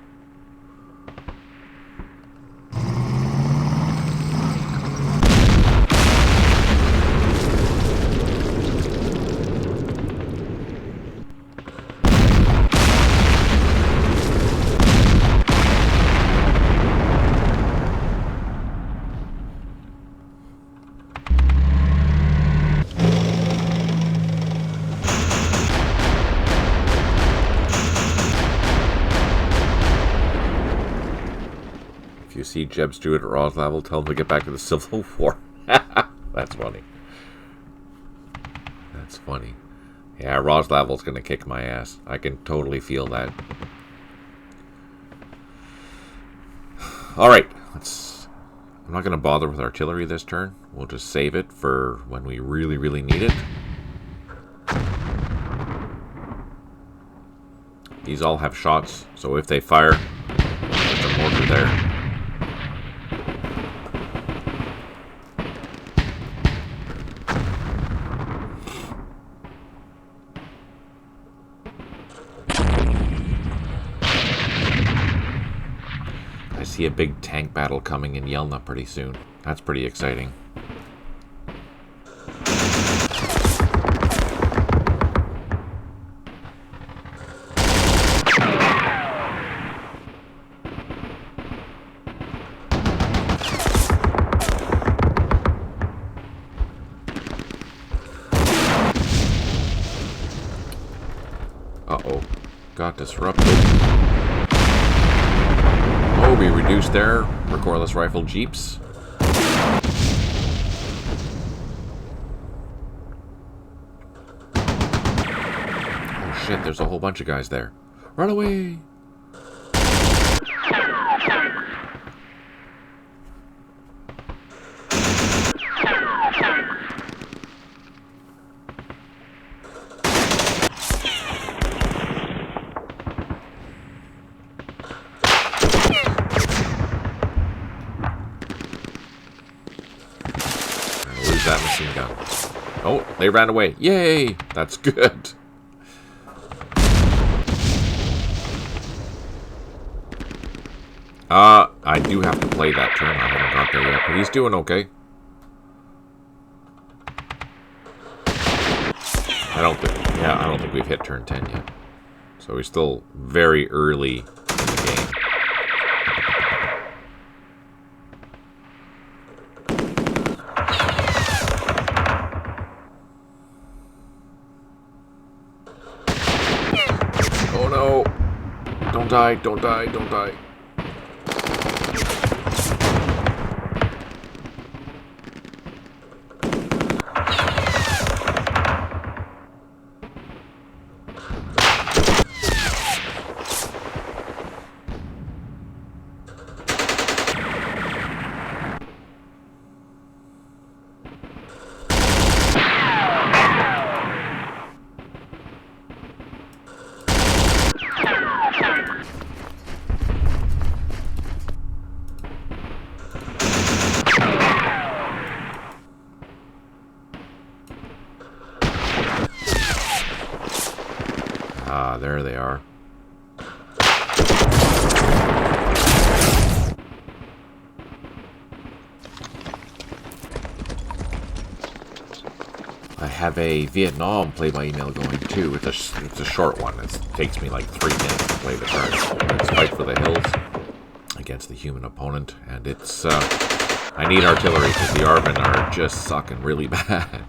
see Jeb Stewart at Raw's level, tell him to get back to the Civil War. That's funny. That's funny. Yeah, Raw's level's gonna kick my ass. I can totally feel that. Alright, I'm not gonna bother with artillery this turn. We'll just save it for when we really, really need it. These all have shots, so if they fire, there's a mortar there. I see a big tank battle coming in Yelna pretty soon. That's pretty exciting. Uh-oh. Got disrupted. Oh, we reduced their recoilless rifle jeeps. Oh shit, there's a whole bunch of guys there. Run away! That machine gun. Oh, they ran away. Yay! That's good. I do have to play that turn. I haven't got there yet, but he's doing okay. I don't think we've hit turn 10 yet. So we're still very early in the game. Don't die, don't die, don't die. Ah, there they are. I have a Vietnam play-by-email going too. It's a short one. It takes me like 3 minutes to play the turn. It's Fight for the Hills against the human opponent, and it's I need artillery because the Arvin are just sucking really bad.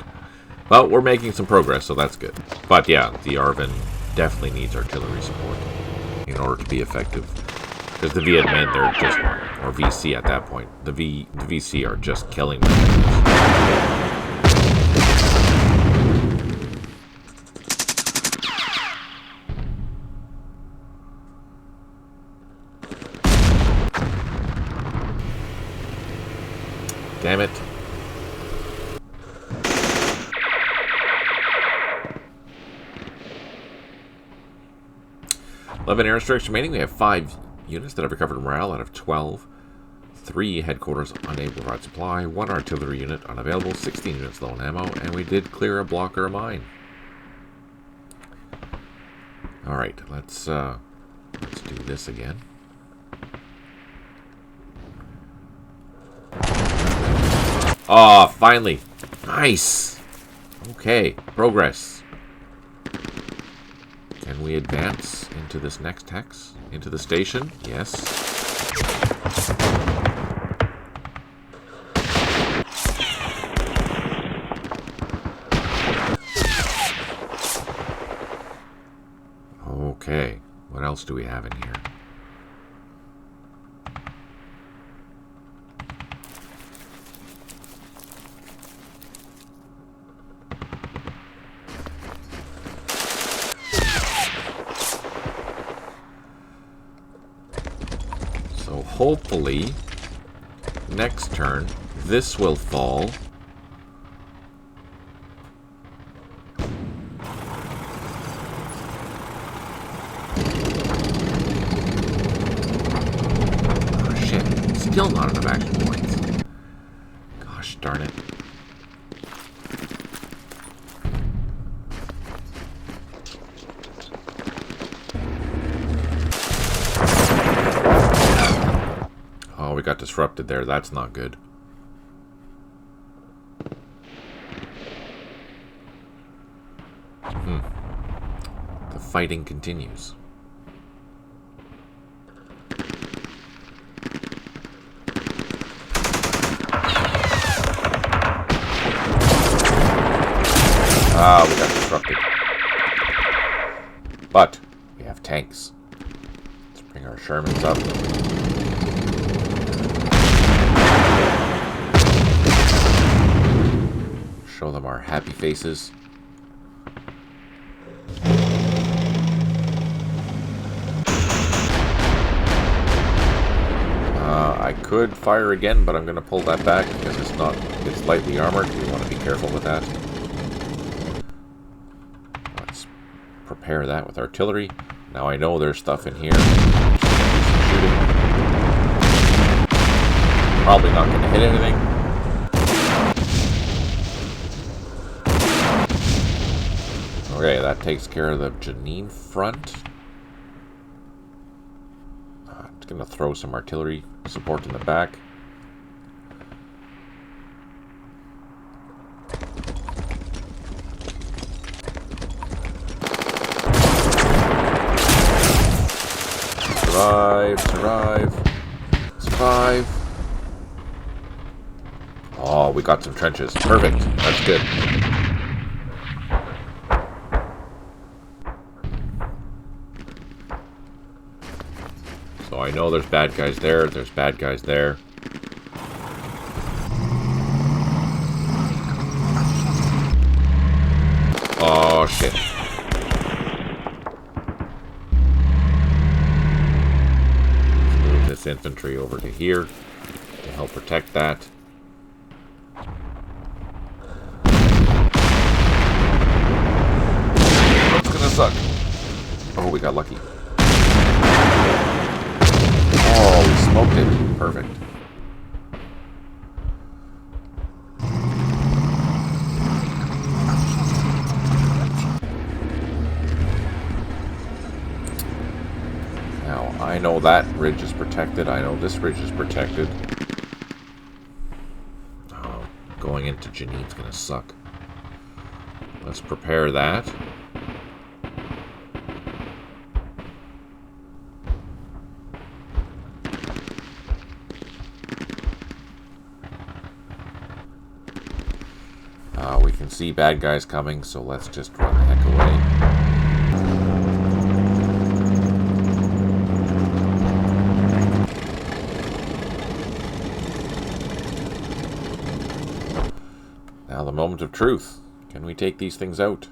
Well, we're making some progress, so that's good. But yeah, the Arvin definitely needs artillery support in order to be effective. Because the Viet Minh, they're just, or VC at that point, the VC are just killing them. Damn it. 11 airstrikes remaining. We have 5 units that have recovered morale out of 12. 3 headquarters unable to provide supply. 1 artillery unit unavailable. 16 units low on ammo. And we did clear a block or a mine. Alright, let's do this again. Ah, finally. Nice. Okay, progress. Can we advance into this next hex? Into the station? Yes. Okay. What else do we have in here? hopefully, next turn, this will fall. Oh, shit. Still not enough action points. Gosh darn it. Oh, we got disrupted there. That's not good. The fighting continues. Ah, we got disrupted. But we have tanks. Let's bring our Shermans up. Show them our happy faces. I could fire again, but I'm going to pull that back because it's lightly armored. We want to be careful with that. Let's prepare that with artillery. Now I know there's stuff in here. Shooting. Probably not going to hit anything. Okay, that takes care of the Jenin front. Just going to throw some artillery support in the back. Survive, survive, survive. Oh, we got some trenches. Perfect. That's good. So I know there's bad guys there. There's bad guys there. Oh, shit. Let's move this infantry over to here to help protect that. It's gonna suck. Oh, we got lucky. Oh, we smoked it. Perfect. Now, I know that ridge is protected. I know this ridge is protected. Oh, going into Jenin's gonna suck. Let's prepare that. We can see bad guys coming, so let's just run the heck away. Now the moment of truth. Can we take these things out?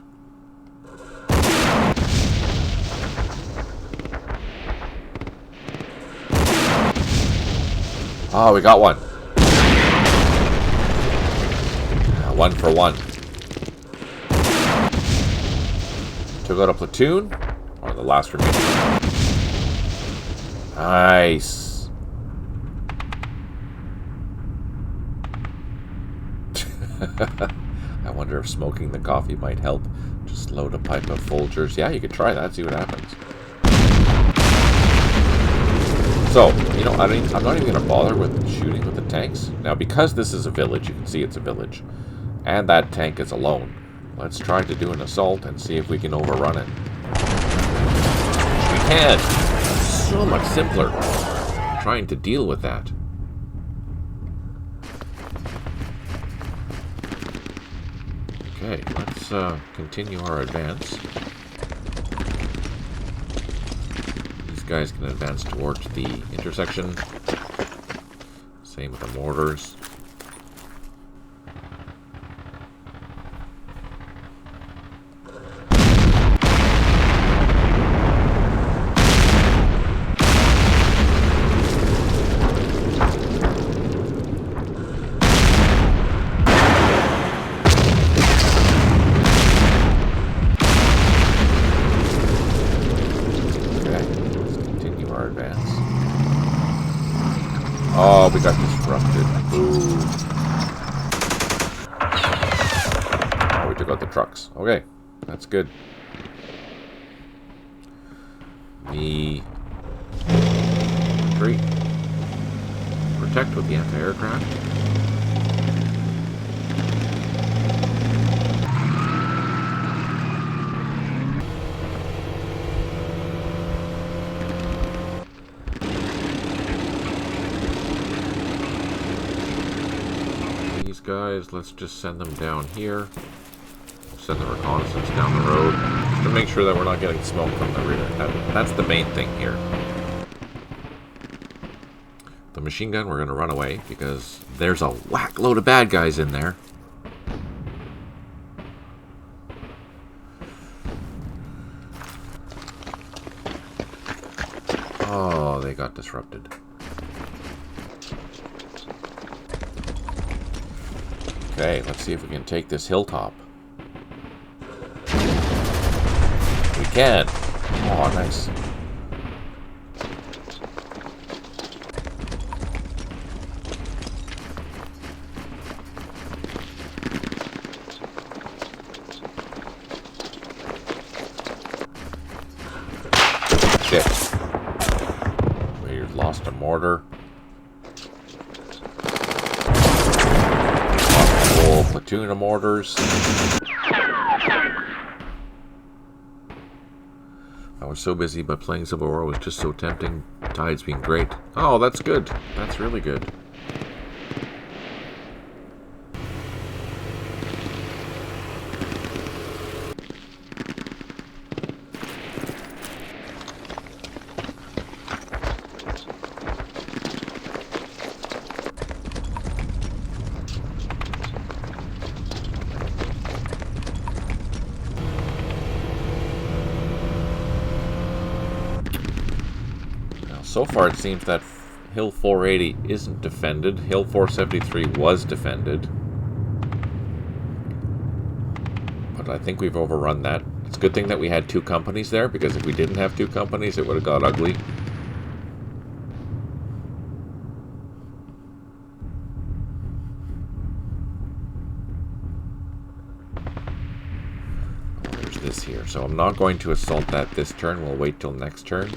Oh, we got one. 1 for 1. Took out a platoon, or the last remaining. Nice. I wonder if smoking the coffee might help. Just load a pipe of Folgers. Yeah, you could try that, see what happens. So, you know, I'm not even going to bother with shooting with the tanks. Now, because this is a village, you can see it's a village. And that tank is alone. Let's try to do an assault and see if we can overrun it. We can! So much simpler trying to deal with that. Okay, let's continue our advance. These guys can advance towards the intersection. Same with the mortars. Oh, we got disrupted. Ooh. Oh, we took out the trucks. Okay, that's good. The three. Protect with the anti-aircraft. These guys, let's just send them down here. Send the reconnaissance down the road to make sure that we're not getting smoke from the rear. That's the main thing here. The machine gun, we're going to run away because there's a whack load of bad guys in there. Oh, they got disrupted. Okay, let's see if we can take this hilltop. We can. Oh, nice. Shit. We lost a mortar. Lost a whole platoon of mortars. I was so busy, but playing Civil War was just so tempting. Tide's been great. Oh, that's good. That's really good. So far, it seems that Hill 480 isn't defended. Hill 473 was defended. But I think we've overrun that. It's a good thing that we had two companies there, because if we didn't have two companies, it would have got ugly. Oh, there's this here. So I'm not going to assault that this turn. We'll wait till next turn.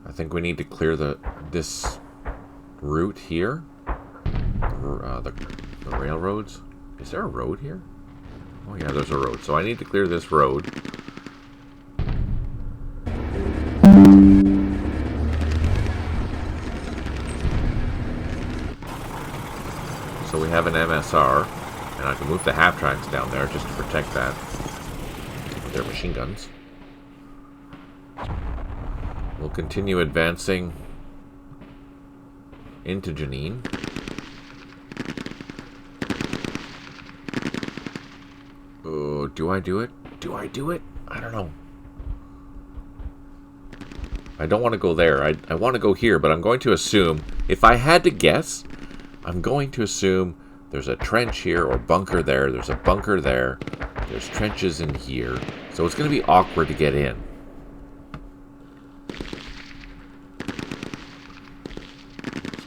I think we need to clear this route here. The railroads. Is there a road here? Oh yeah, there's a road. So I need to clear this road. So we have an MSR, and I can move the half tracks down there just to protect that with their machine guns. We'll continue advancing into Jenin. Oh, do I do it? Do I do it? I don't know. I don't want to go there. I want to go here, but I'm going to assume, if I had to guess, I'm going to assume there's a trench here or bunker there. There's a bunker there. There's trenches in here. So it's going to be awkward to get in.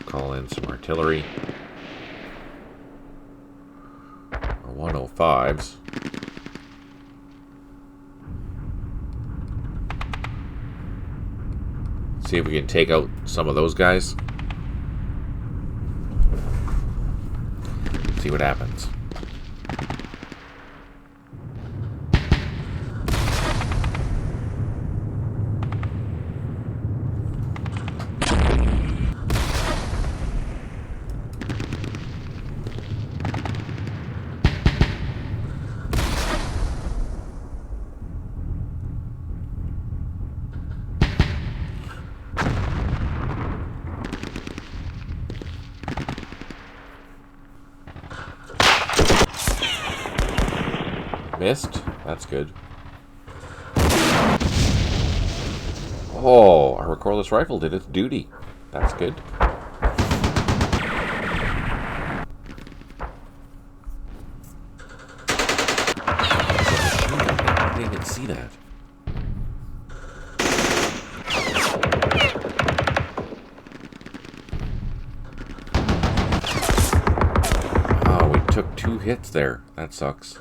Call in some artillery. Or 105s. See if we can take out some of those guys. See what happens. Missed. That's good. Oh, our recordless rifle did its duty. That's good. I didn't even see that. Oh, we took 2 hits there. That sucks.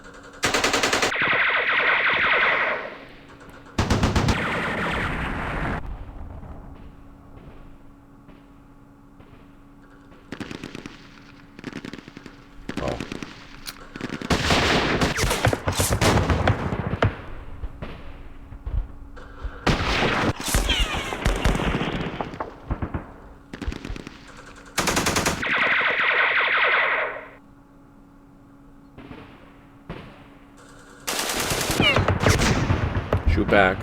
Shoot back.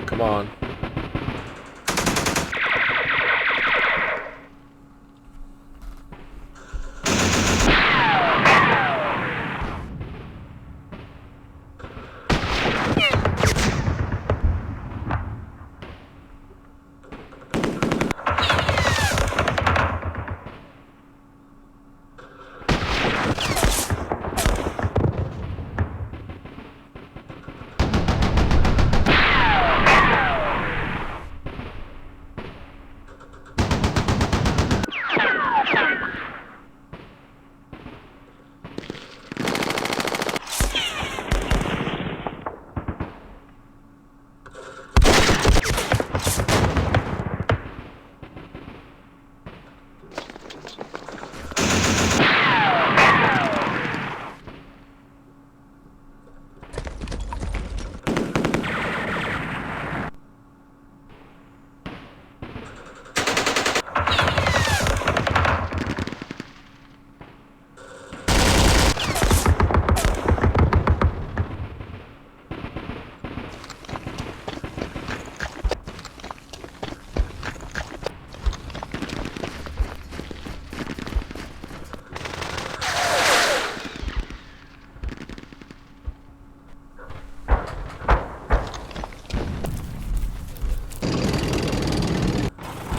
Come on.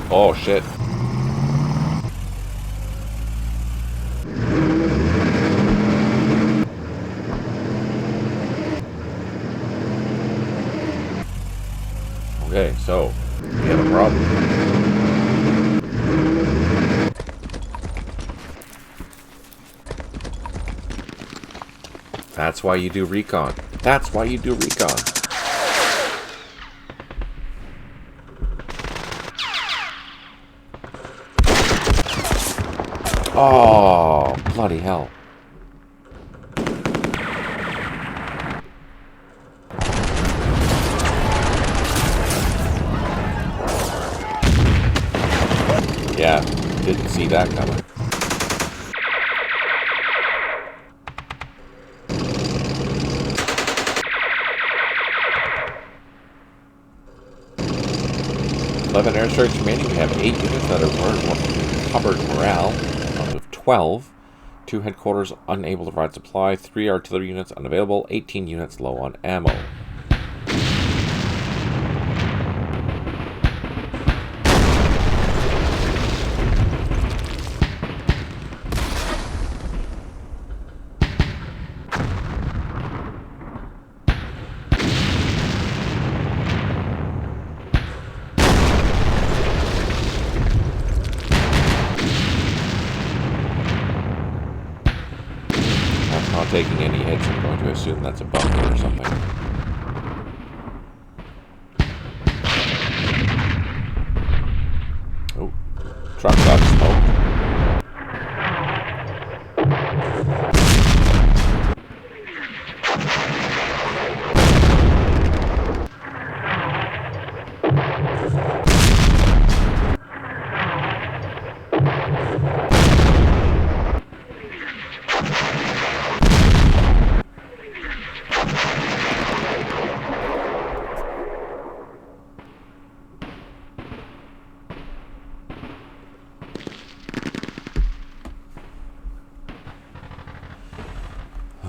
Oh, shit. Okay, so we have a problem. That's why you do recon. That's why you do recon. Oh, bloody hell. Yeah, didn't see that coming. Eleven airstrikes remaining. We have 8 units that are covered morale. Out of 12. 2 headquarters unable to provide supply. 3 artillery units unavailable. 18 units low on ammo. Not taking any hits, I'm going to assume that's a bunker or something. Oh, truck got smoked.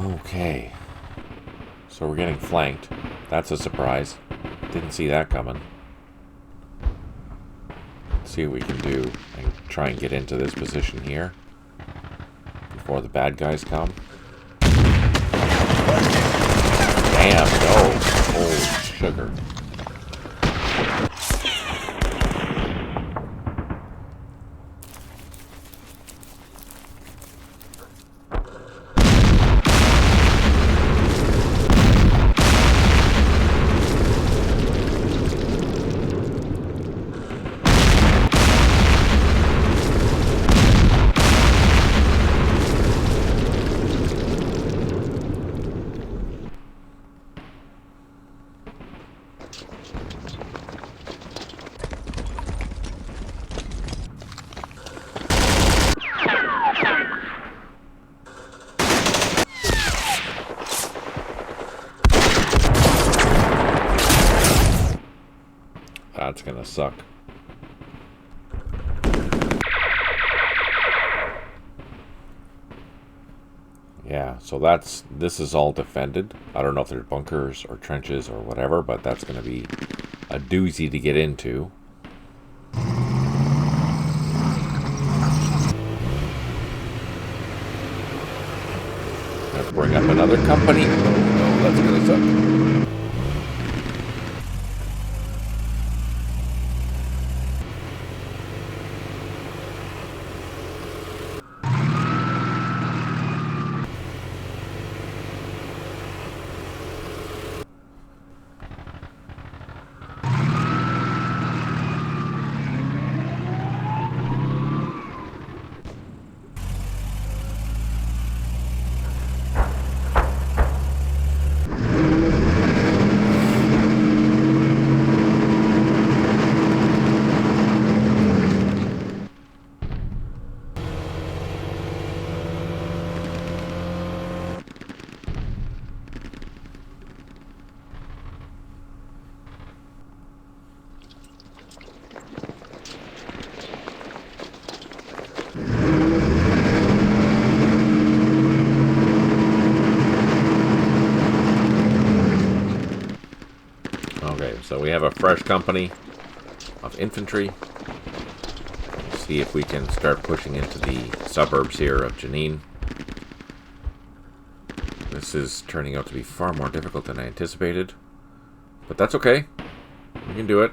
Okay. So we're getting flanked. That's a surprise. Didn't see that coming. see what we can do and try and get into this position here before the bad guys come. Damn, no. Holy sugar. That's gonna suck. Yeah, so this is all defended. I don't know if there's bunkers or trenches or whatever, but that's gonna be a doozy to get into. Gonna bring up another company. Oh no, that's gonna suck. So we have a fresh company of infantry. Let's see if we can start pushing into the suburbs here of Jenin. This is turning out to be far more difficult than I anticipated. But that's okay. We can do it.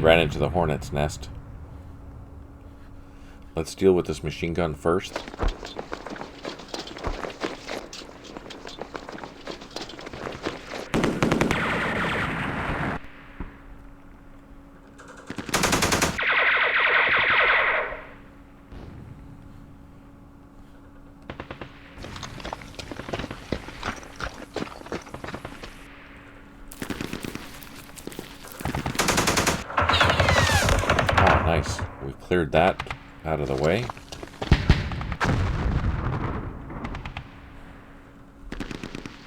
Ran into the hornet's nest. Let's deal with this machine gun first. Nice. We cleared that out of the way.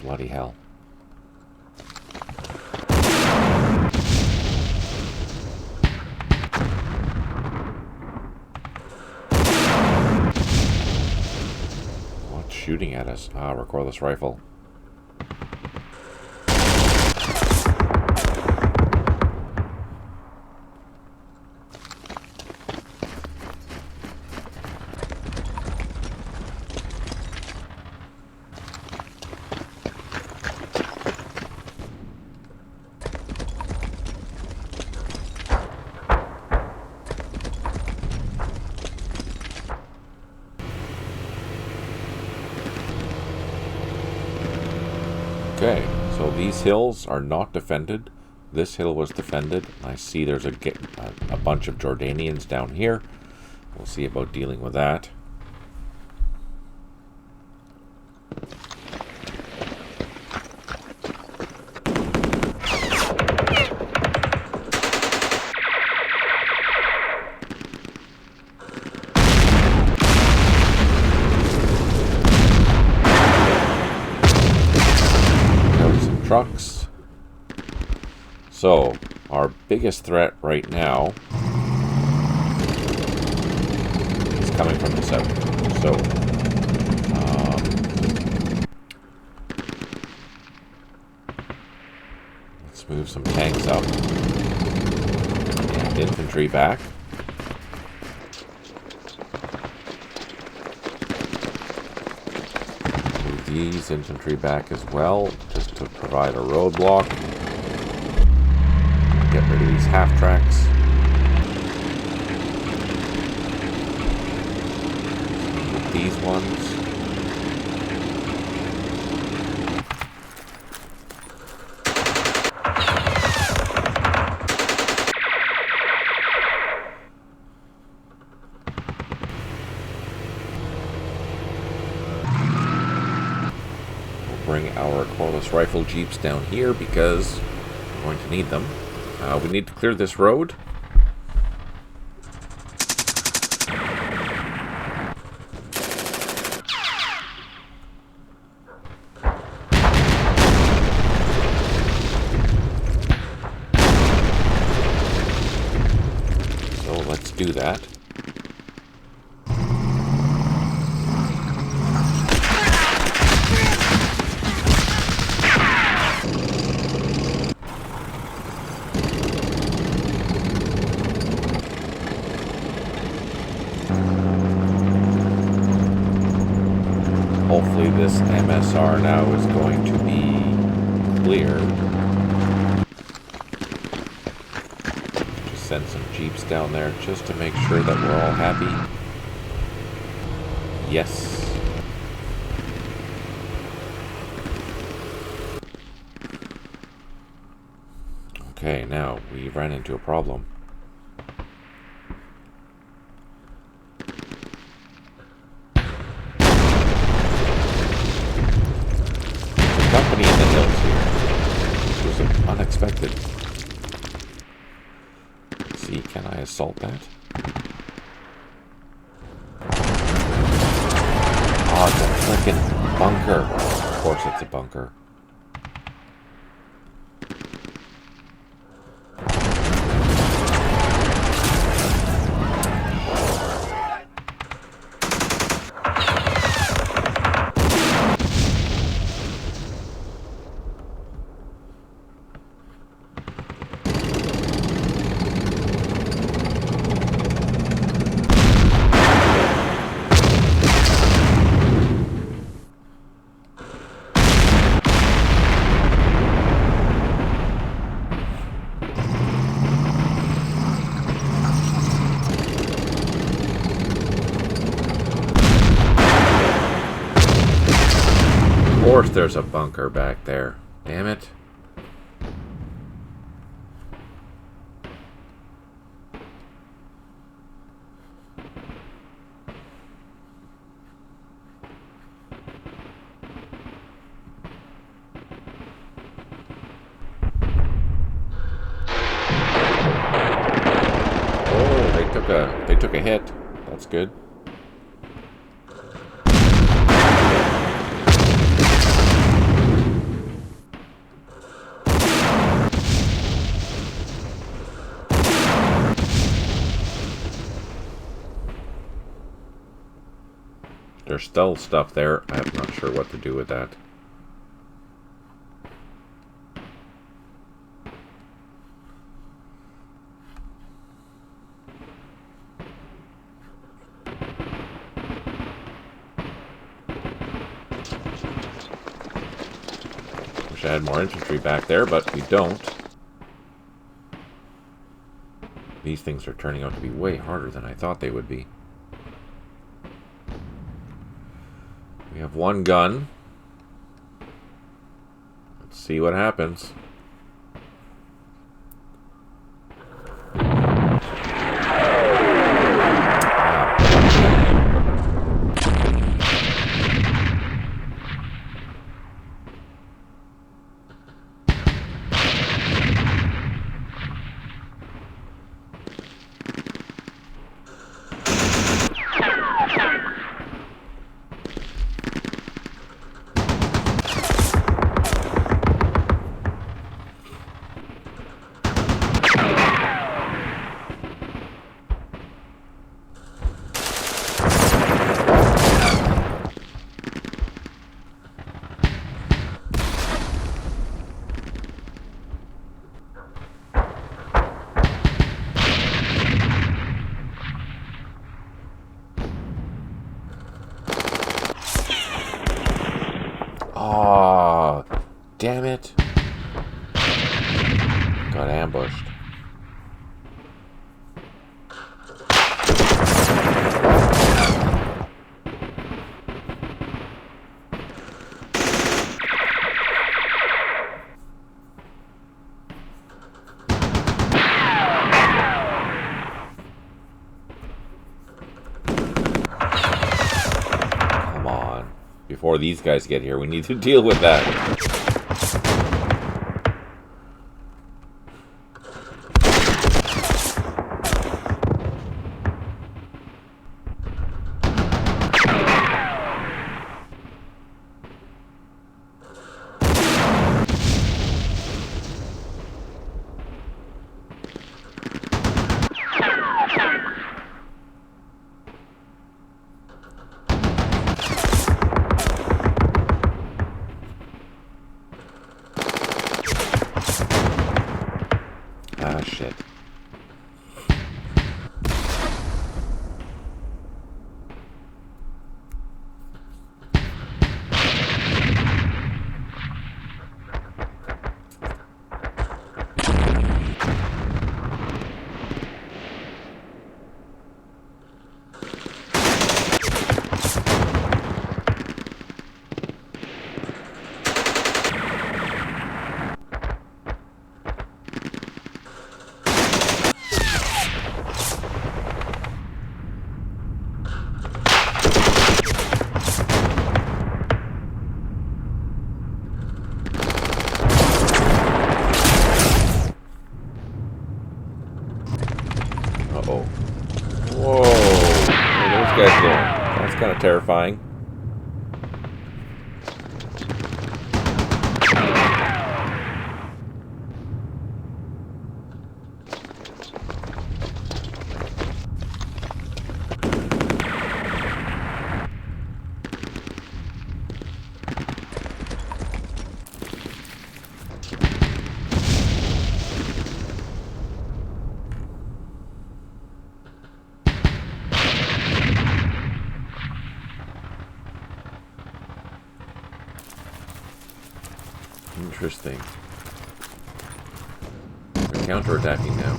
Bloody hell. What's shooting at us? Ah, recordless rifle. Okay, so these hills are not defended. This hill was defended. I see there's a bunch of Jordanians down here. We'll see about dealing with that. So, our biggest threat right now is coming from the south. So, let's move some tanks up and infantry back. Move these infantry back as well, just to provide a roadblock. Get rid of these half tracks. With these ones. We'll bring our Corliss rifle jeeps down here because we're going to need them. We need to clear this road. So let's do that. Hopefully this MSR now is going to be clear. Just send some jeeps down there just to make sure that we're all happy. Yes. Okay, now we ran into a problem. Company in the hills here, which was unexpected. Let's see, can I assault that? Oh, it's a frickin' bunker. Of course it's a bunker. Of course there's a bunker back there. Damn it. Oh, they took a hit. That's good. There's still stuff there. I'm not sure what to do with that. Wish I had more infantry back there, but we don't. These things are turning out to be way harder than I thought they would be. We have one gun. Let's see what happens. got ambushed. Come on. Before these guys get here, we need to deal with that. Ah, shit. Uh-oh. Whoa. Where are those guys going? That's kind of terrifying. Interesting. They're counterattacking now.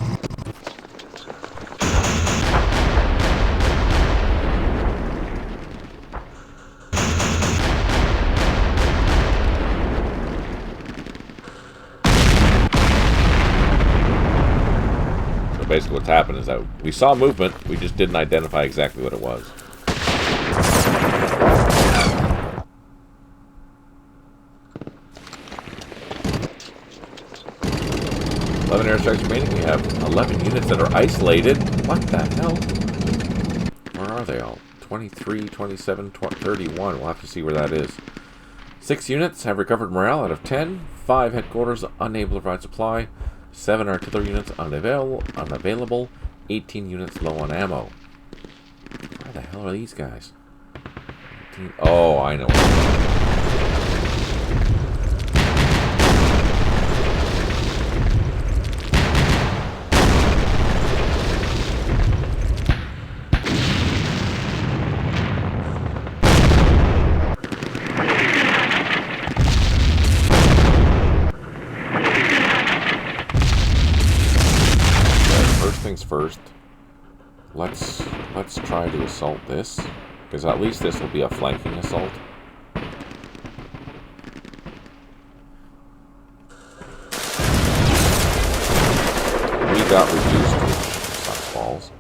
So basically what's happened is that we saw movement, we just didn't identify exactly what it was. 11 airstrikes remaining. We have 11 units that are isolated. What the hell? Where are they all? 23, 27, 31. We'll have to see where that is. 6 units have recovered morale out of 10. 5 headquarters unable to provide supply. 7 artillery units unavailable. 18 units low on ammo. Where the hell are these guys? 18, oh, I know. First, let's try to assault this, because at least this will be a flanking assault. We got reduced to such balls.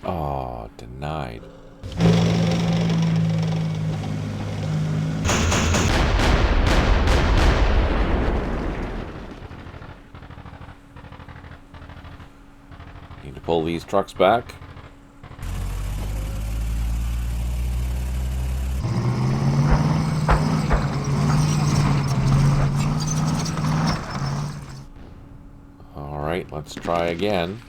Oh, denied. Need to pull these trucks back. Alright, let's try again.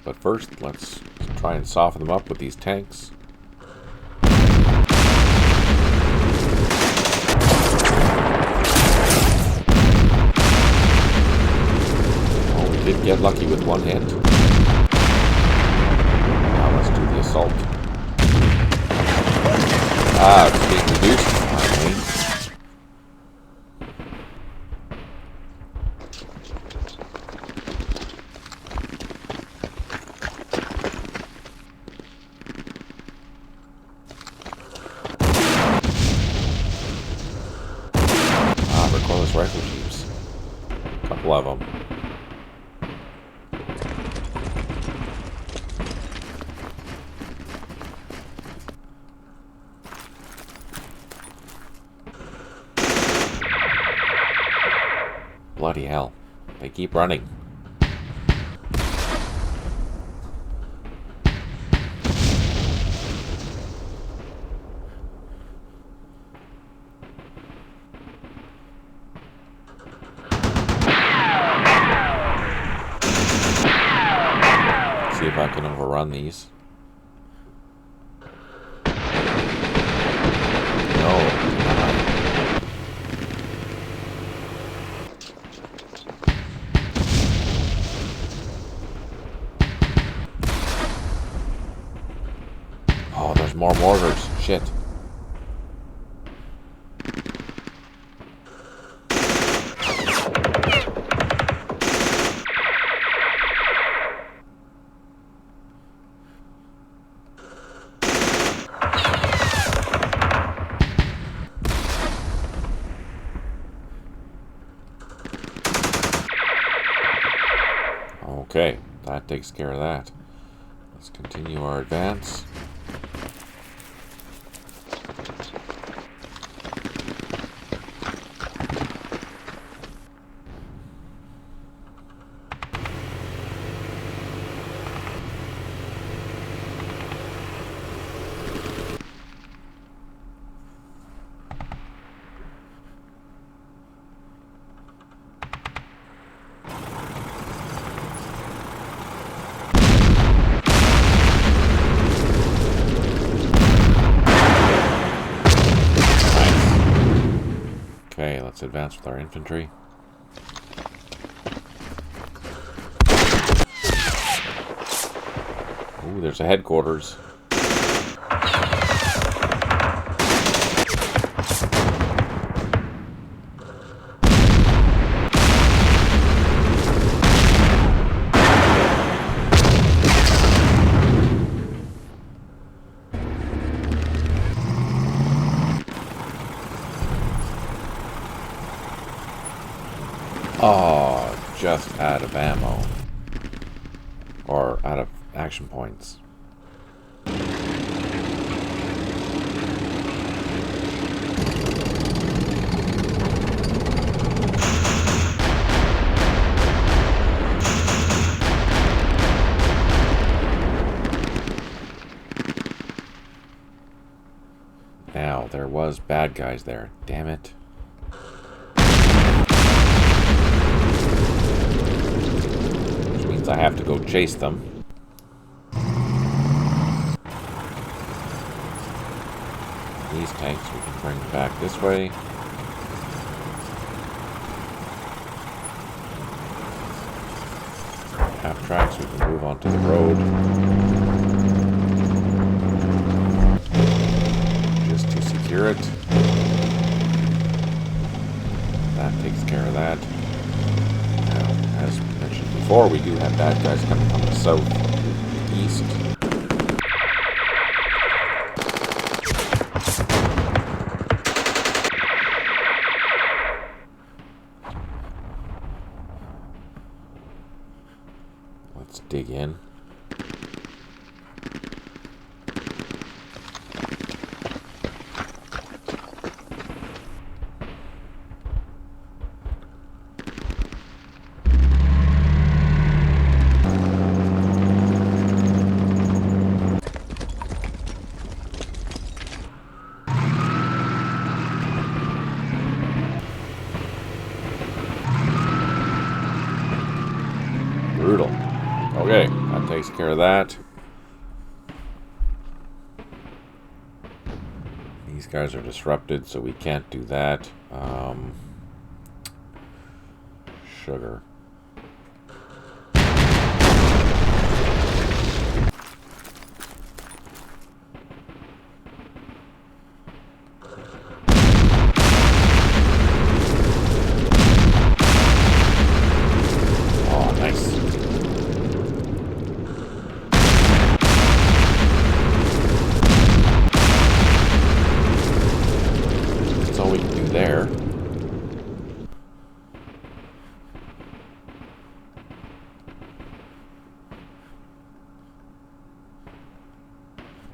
But first, let's try and soften them up with these tanks. Oh, we did get lucky with one hit. Now let's do the assault. Ah, it's being reduced finally. Recoilless rifle jeeps. A couple of them. Bloody hell. They keep running. See if I can overrun these. No. Oh, there's more mortars. Shit. Okay, that takes care of that. Let's continue our advance. Okay, let's advance with our infantry. Ooh, there's a headquarters. Oh, just out of ammo. Or out of action points. Now, there was bad guys there. Damn it. I have to go chase them. These tanks we can bring back this way. Half tracks we can move onto the road. Just to secure it. That takes care of that. Now, as mentioned before, we do have bad guys coming from the south, east. Let's dig in. takes care of that. These guys are disrupted, so we can't do that. Sugar. Oh, nice. That's all we can do there.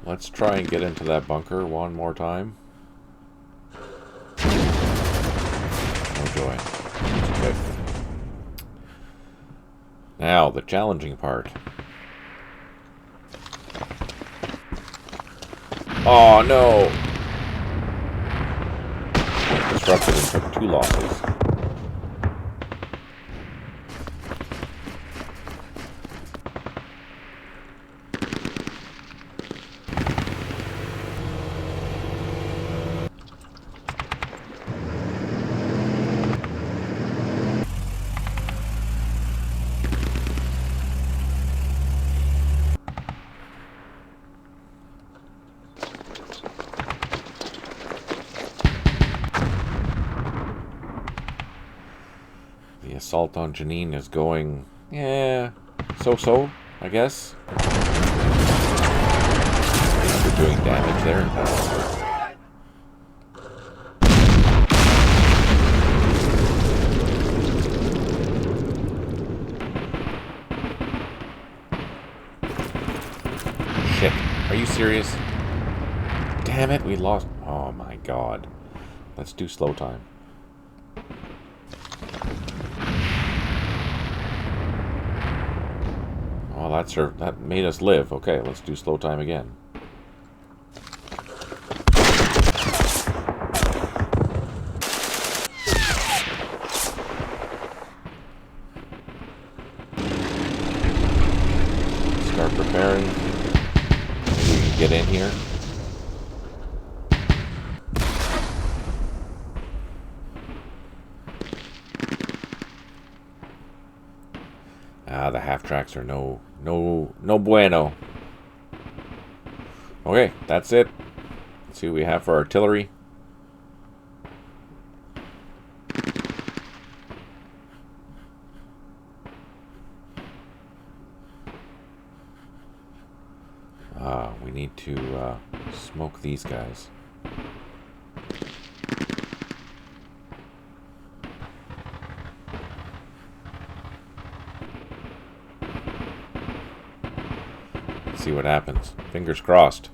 Let's try and get into that bunker one more time. Oh joy. Okay. Now, the challenging part. Oh no! Disrupted and took 2 losses. The assault on Jenin is going, yeah, so-so, I guess. We're doing damage there. Shit, are you serious? Damn it, we lost. Oh my god. Let's do slow time. Oh, that made us live. Okay, let's do slow time again. Start preparing. Maybe we can get in here. Ah, the half tracks are no bueno. Okay, that's it. Let's see what we have for artillery. We need to smoke these guys. See what happens. Fingers crossed.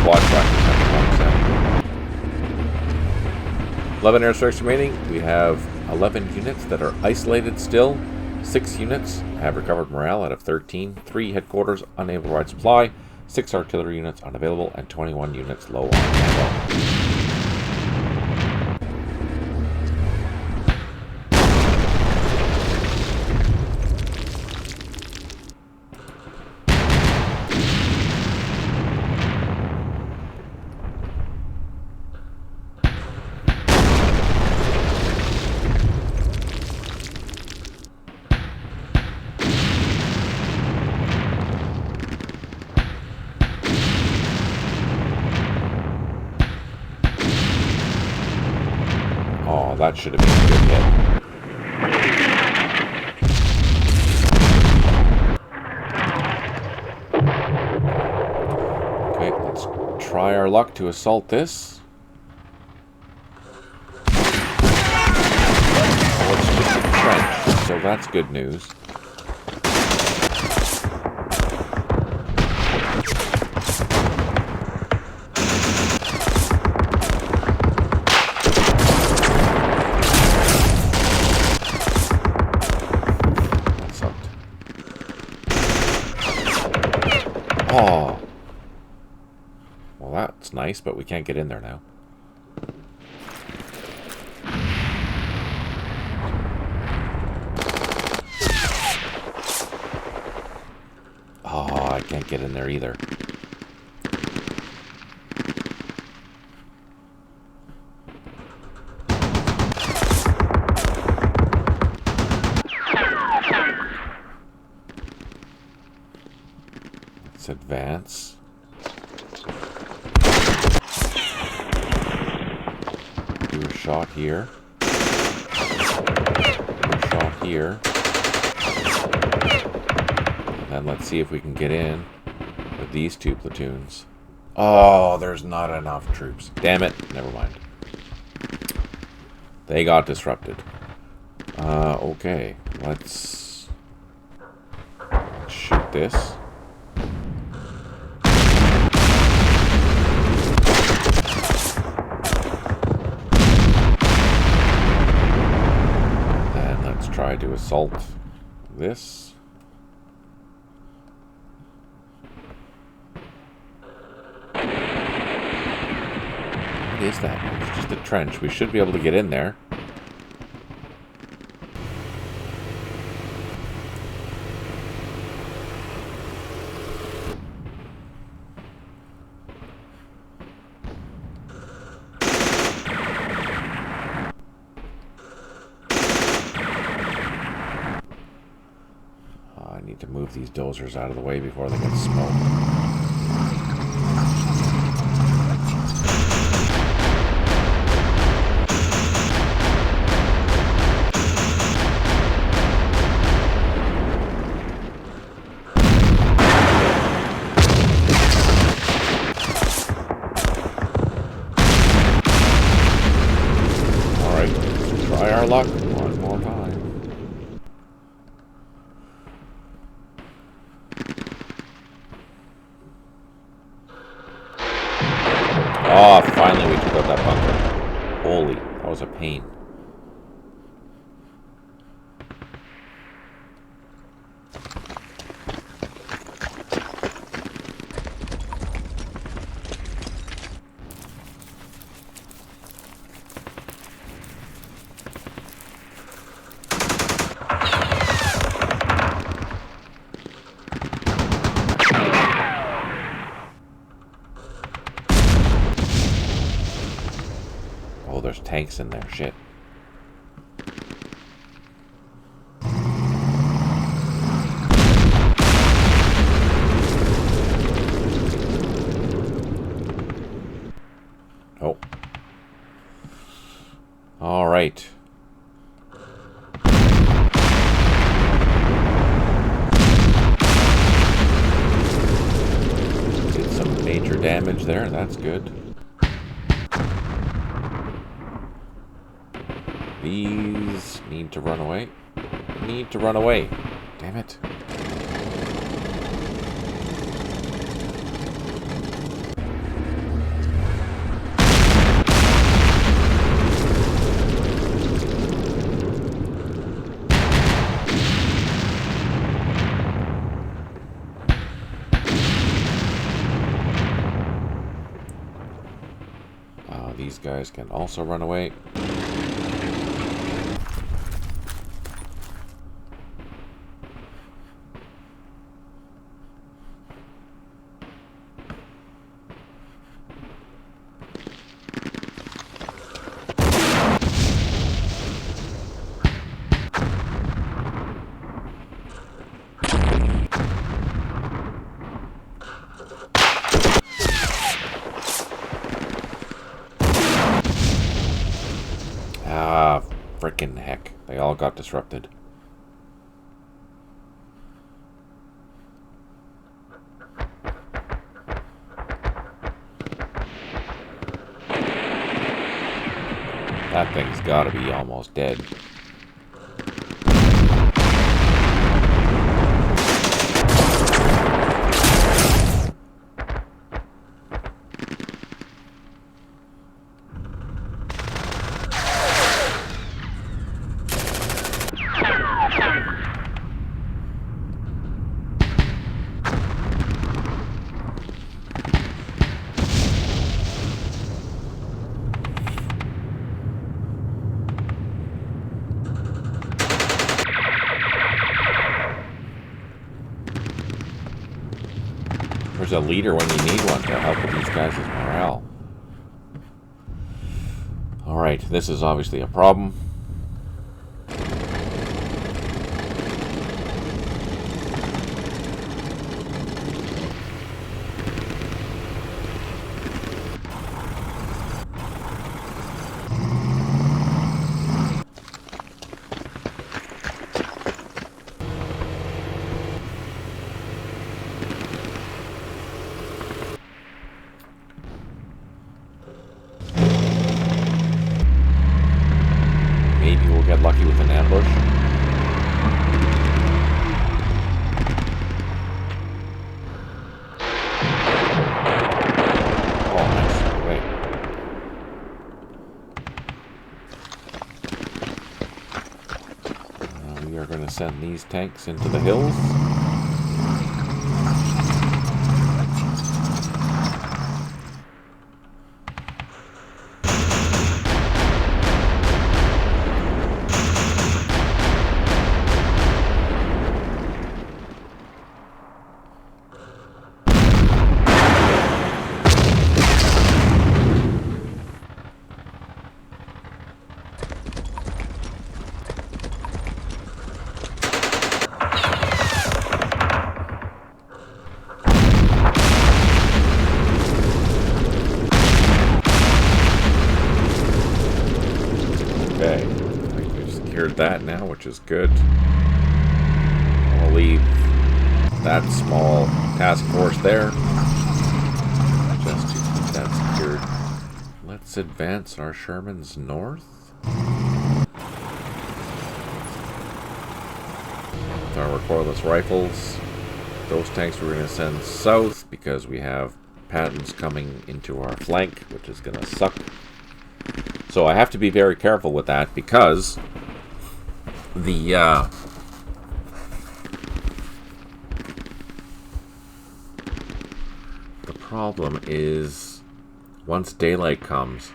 quad tractors have the wrong sound. 11 airstrikes remaining. We have 11 units that are isolated still. 6 units have recovered morale out of 13. 3 headquarters unable to provide supply. 6 artillery units unavailable, and 21 units low on ammo. Oh, that should have been a good hit. Okay, let's try our luck to assault this. Oh, it's just a trench, so that's good news. Oh. Well, that's nice, but we can't get in there now. Oh, I can't get in there either. Let's advance. Do a shot here. Do a shot here. And then let's see if we can get in with these 2 platoons. Oh, there's not enough troops. Damn it. Never mind. They got disrupted. Okay. Let's shoot this. Try to assault this. What is that? It's just a trench. We should be able to get in there. I need to move these dozers out of the way before they get smoked. Alright, let's try our luck one more time. Oh, finally we took out that bunker. Holy, that was a pain. Oh, there's tanks in there. Shit. Oh. All right. Did some major damage there. That's good. These need to run away. Need to run away. Damn it. these guys can also run away. Ah, frickin' heck. They all got disrupted. That thing's gotta be almost dead. There's a leader when you need one to help with these guys' morale. Alright, this is obviously a problem. Maybe we'll get lucky with an ambush. Oh, nice. Wait. We are going to send these tanks into the hills. Okay, we've secured that now, which is good. I'll leave that small task force there, just to keep that secured. Let's advance our Shermans north. With our recoilless rifles, those tanks we're going to send south because we have Pattons coming into our flank, which is going to suck. So I have to be very careful with that because the problem is once daylight comes,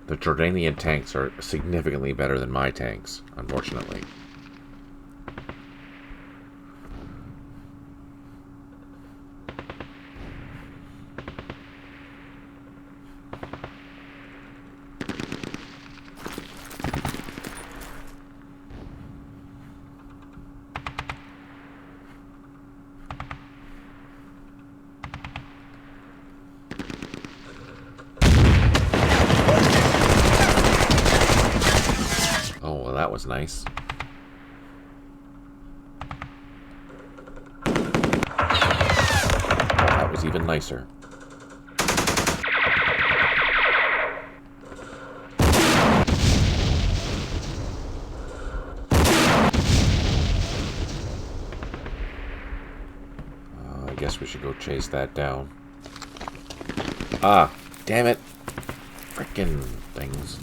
the Jordanian tanks are significantly better than my tanks, unfortunately. That was nice. Oh, that was even nicer. I guess we should go chase that down. Ah, damn it. Frickin' things.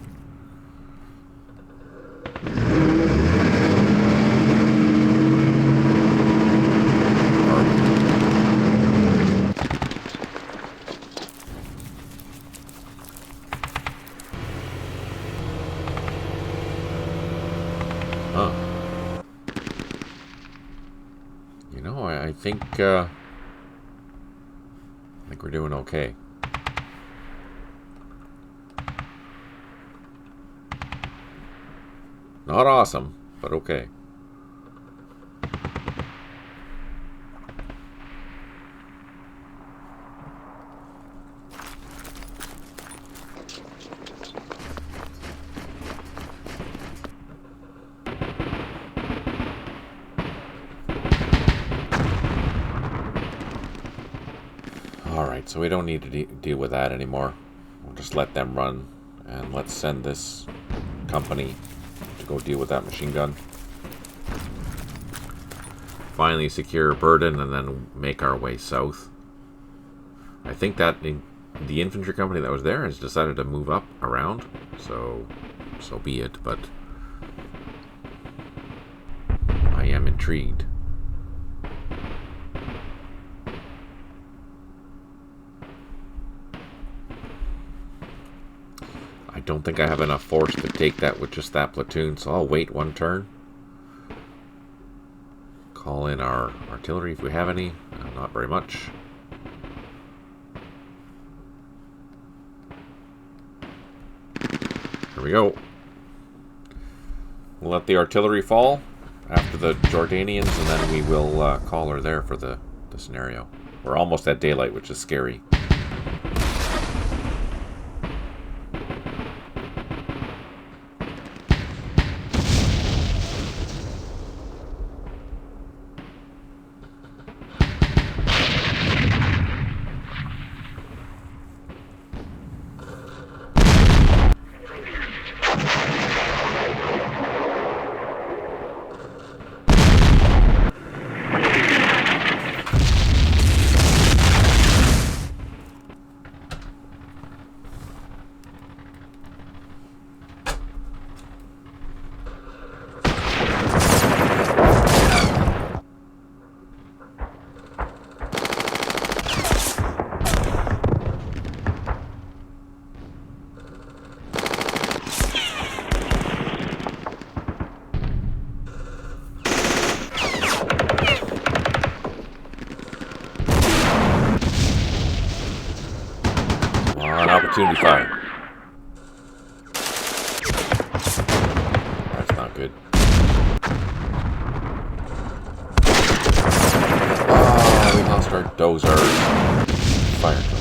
think we're doing okay. Not awesome, but okay. Alright, so we don't need to deal with that anymore. We'll just let them run, and let's send this company to go deal with that machine gun. Finally secure Burden, and then make our way south. I think that the infantry company that was there has decided to move up around, so be it, but I am intrigued. I don't think I have enough force to take that with just that platoon, so I'll wait one turn. Call in our artillery if we have any. Not very much. Here we go. We'll let the artillery fall after the Jordanians, and then we will call her there for the scenario. We're almost at daylight, which is scary. Opportunity fire. That's not good. Oh, we lost our dozer. Fire truck.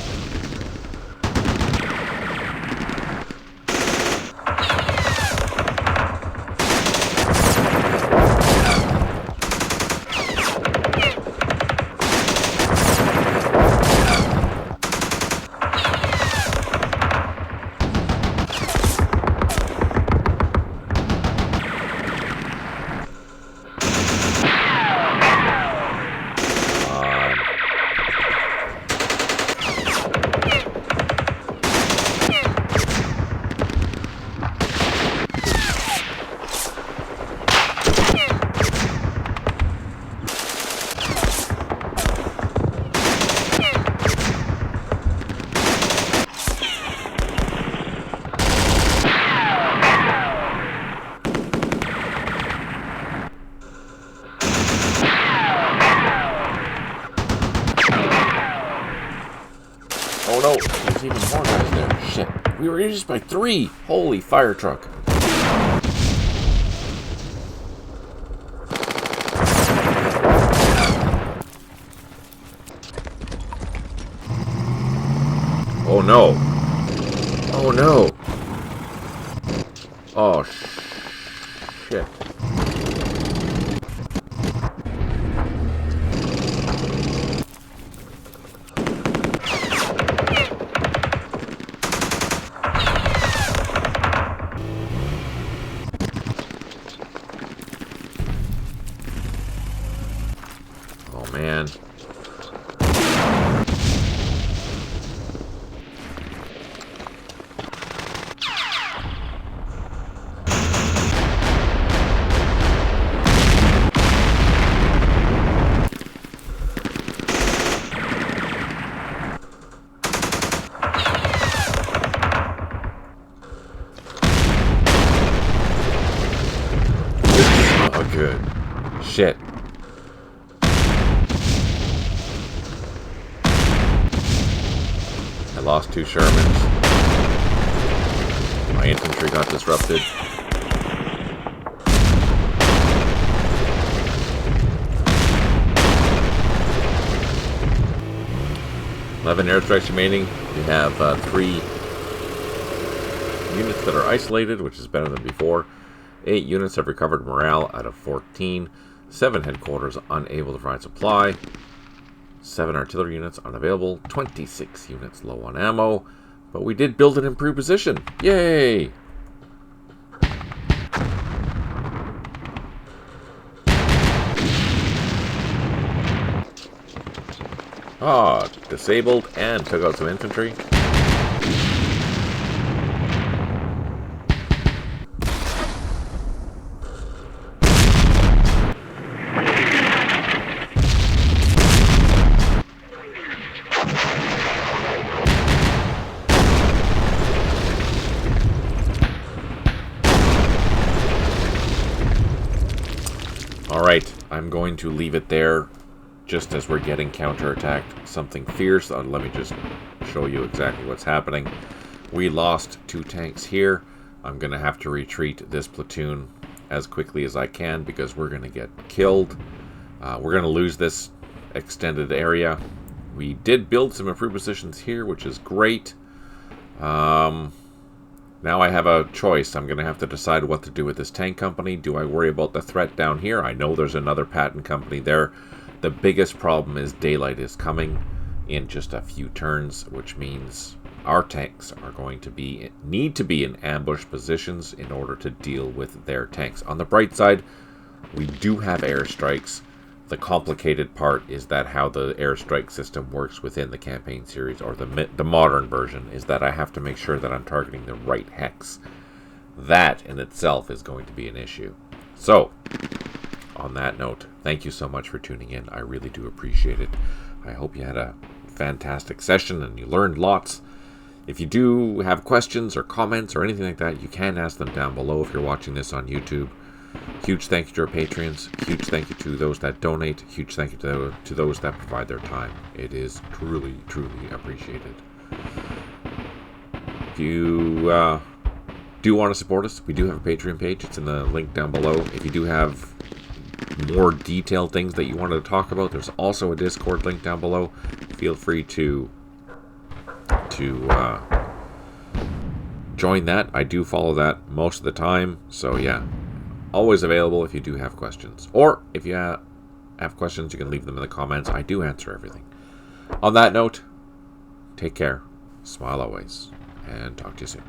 Oh no, there's even more guys there. Shit. We were injured by 3. Holy fire truck. Oh no. Oh no. Oh shit. Oh man. Oh good. Shit. lost 2 Shermans. My infantry got disrupted. Eleven airstrikes remaining. We have 3 units that are isolated, which is better than before. 8 units have recovered morale out of 14. 7 headquarters unable to provide supply. 7 artillery units unavailable. 26 units low on ammo. But we did build an improved position. Yay! Ah, disabled and took out some infantry. Alright, I'm going to leave it there just as we're getting counterattacked. Something fierce. Let me just show you exactly what's happening. We lost 2 tanks here. I'm going to have to retreat this platoon as quickly as I can because we're going to get killed. We're going to lose this extended area. We did build some improved positions here, which is great. Now I have a choice. I'm going to have to decide what to do with this tank company. Do I worry about the threat down here? I know there's another Patton company there. The biggest problem is daylight is coming in just a few turns, which means our tanks are going to need to be in ambush positions in order to deal with their tanks. On the bright side, we do have airstrikes. The complicated part is that how the airstrike system works within the campaign series, or the modern version, is that I have to make sure that I'm targeting the right hex. That in itself is going to be an issue. So, on that note, thank you so much for tuning in. I really do appreciate it. I hope you had a fantastic session and you learned lots. If you do have questions or comments or anything like that, you can ask them down below if you're watching this on YouTube. Huge thank you to our Patreons. Huge thank you to those that donate. Huge thank you to those that provide their time. It is truly, truly appreciated. If you do want to support us, we do have a Patreon page. It's in the link down below. If you do have more detailed things that you wanted to talk about, there's also a Discord link down below. Feel free to join that. I do follow that most of the time. So yeah. Always available if you do have questions. Or if you have questions, you can leave them in the comments. I do answer everything. On that note, take care, smile always, and talk to you soon.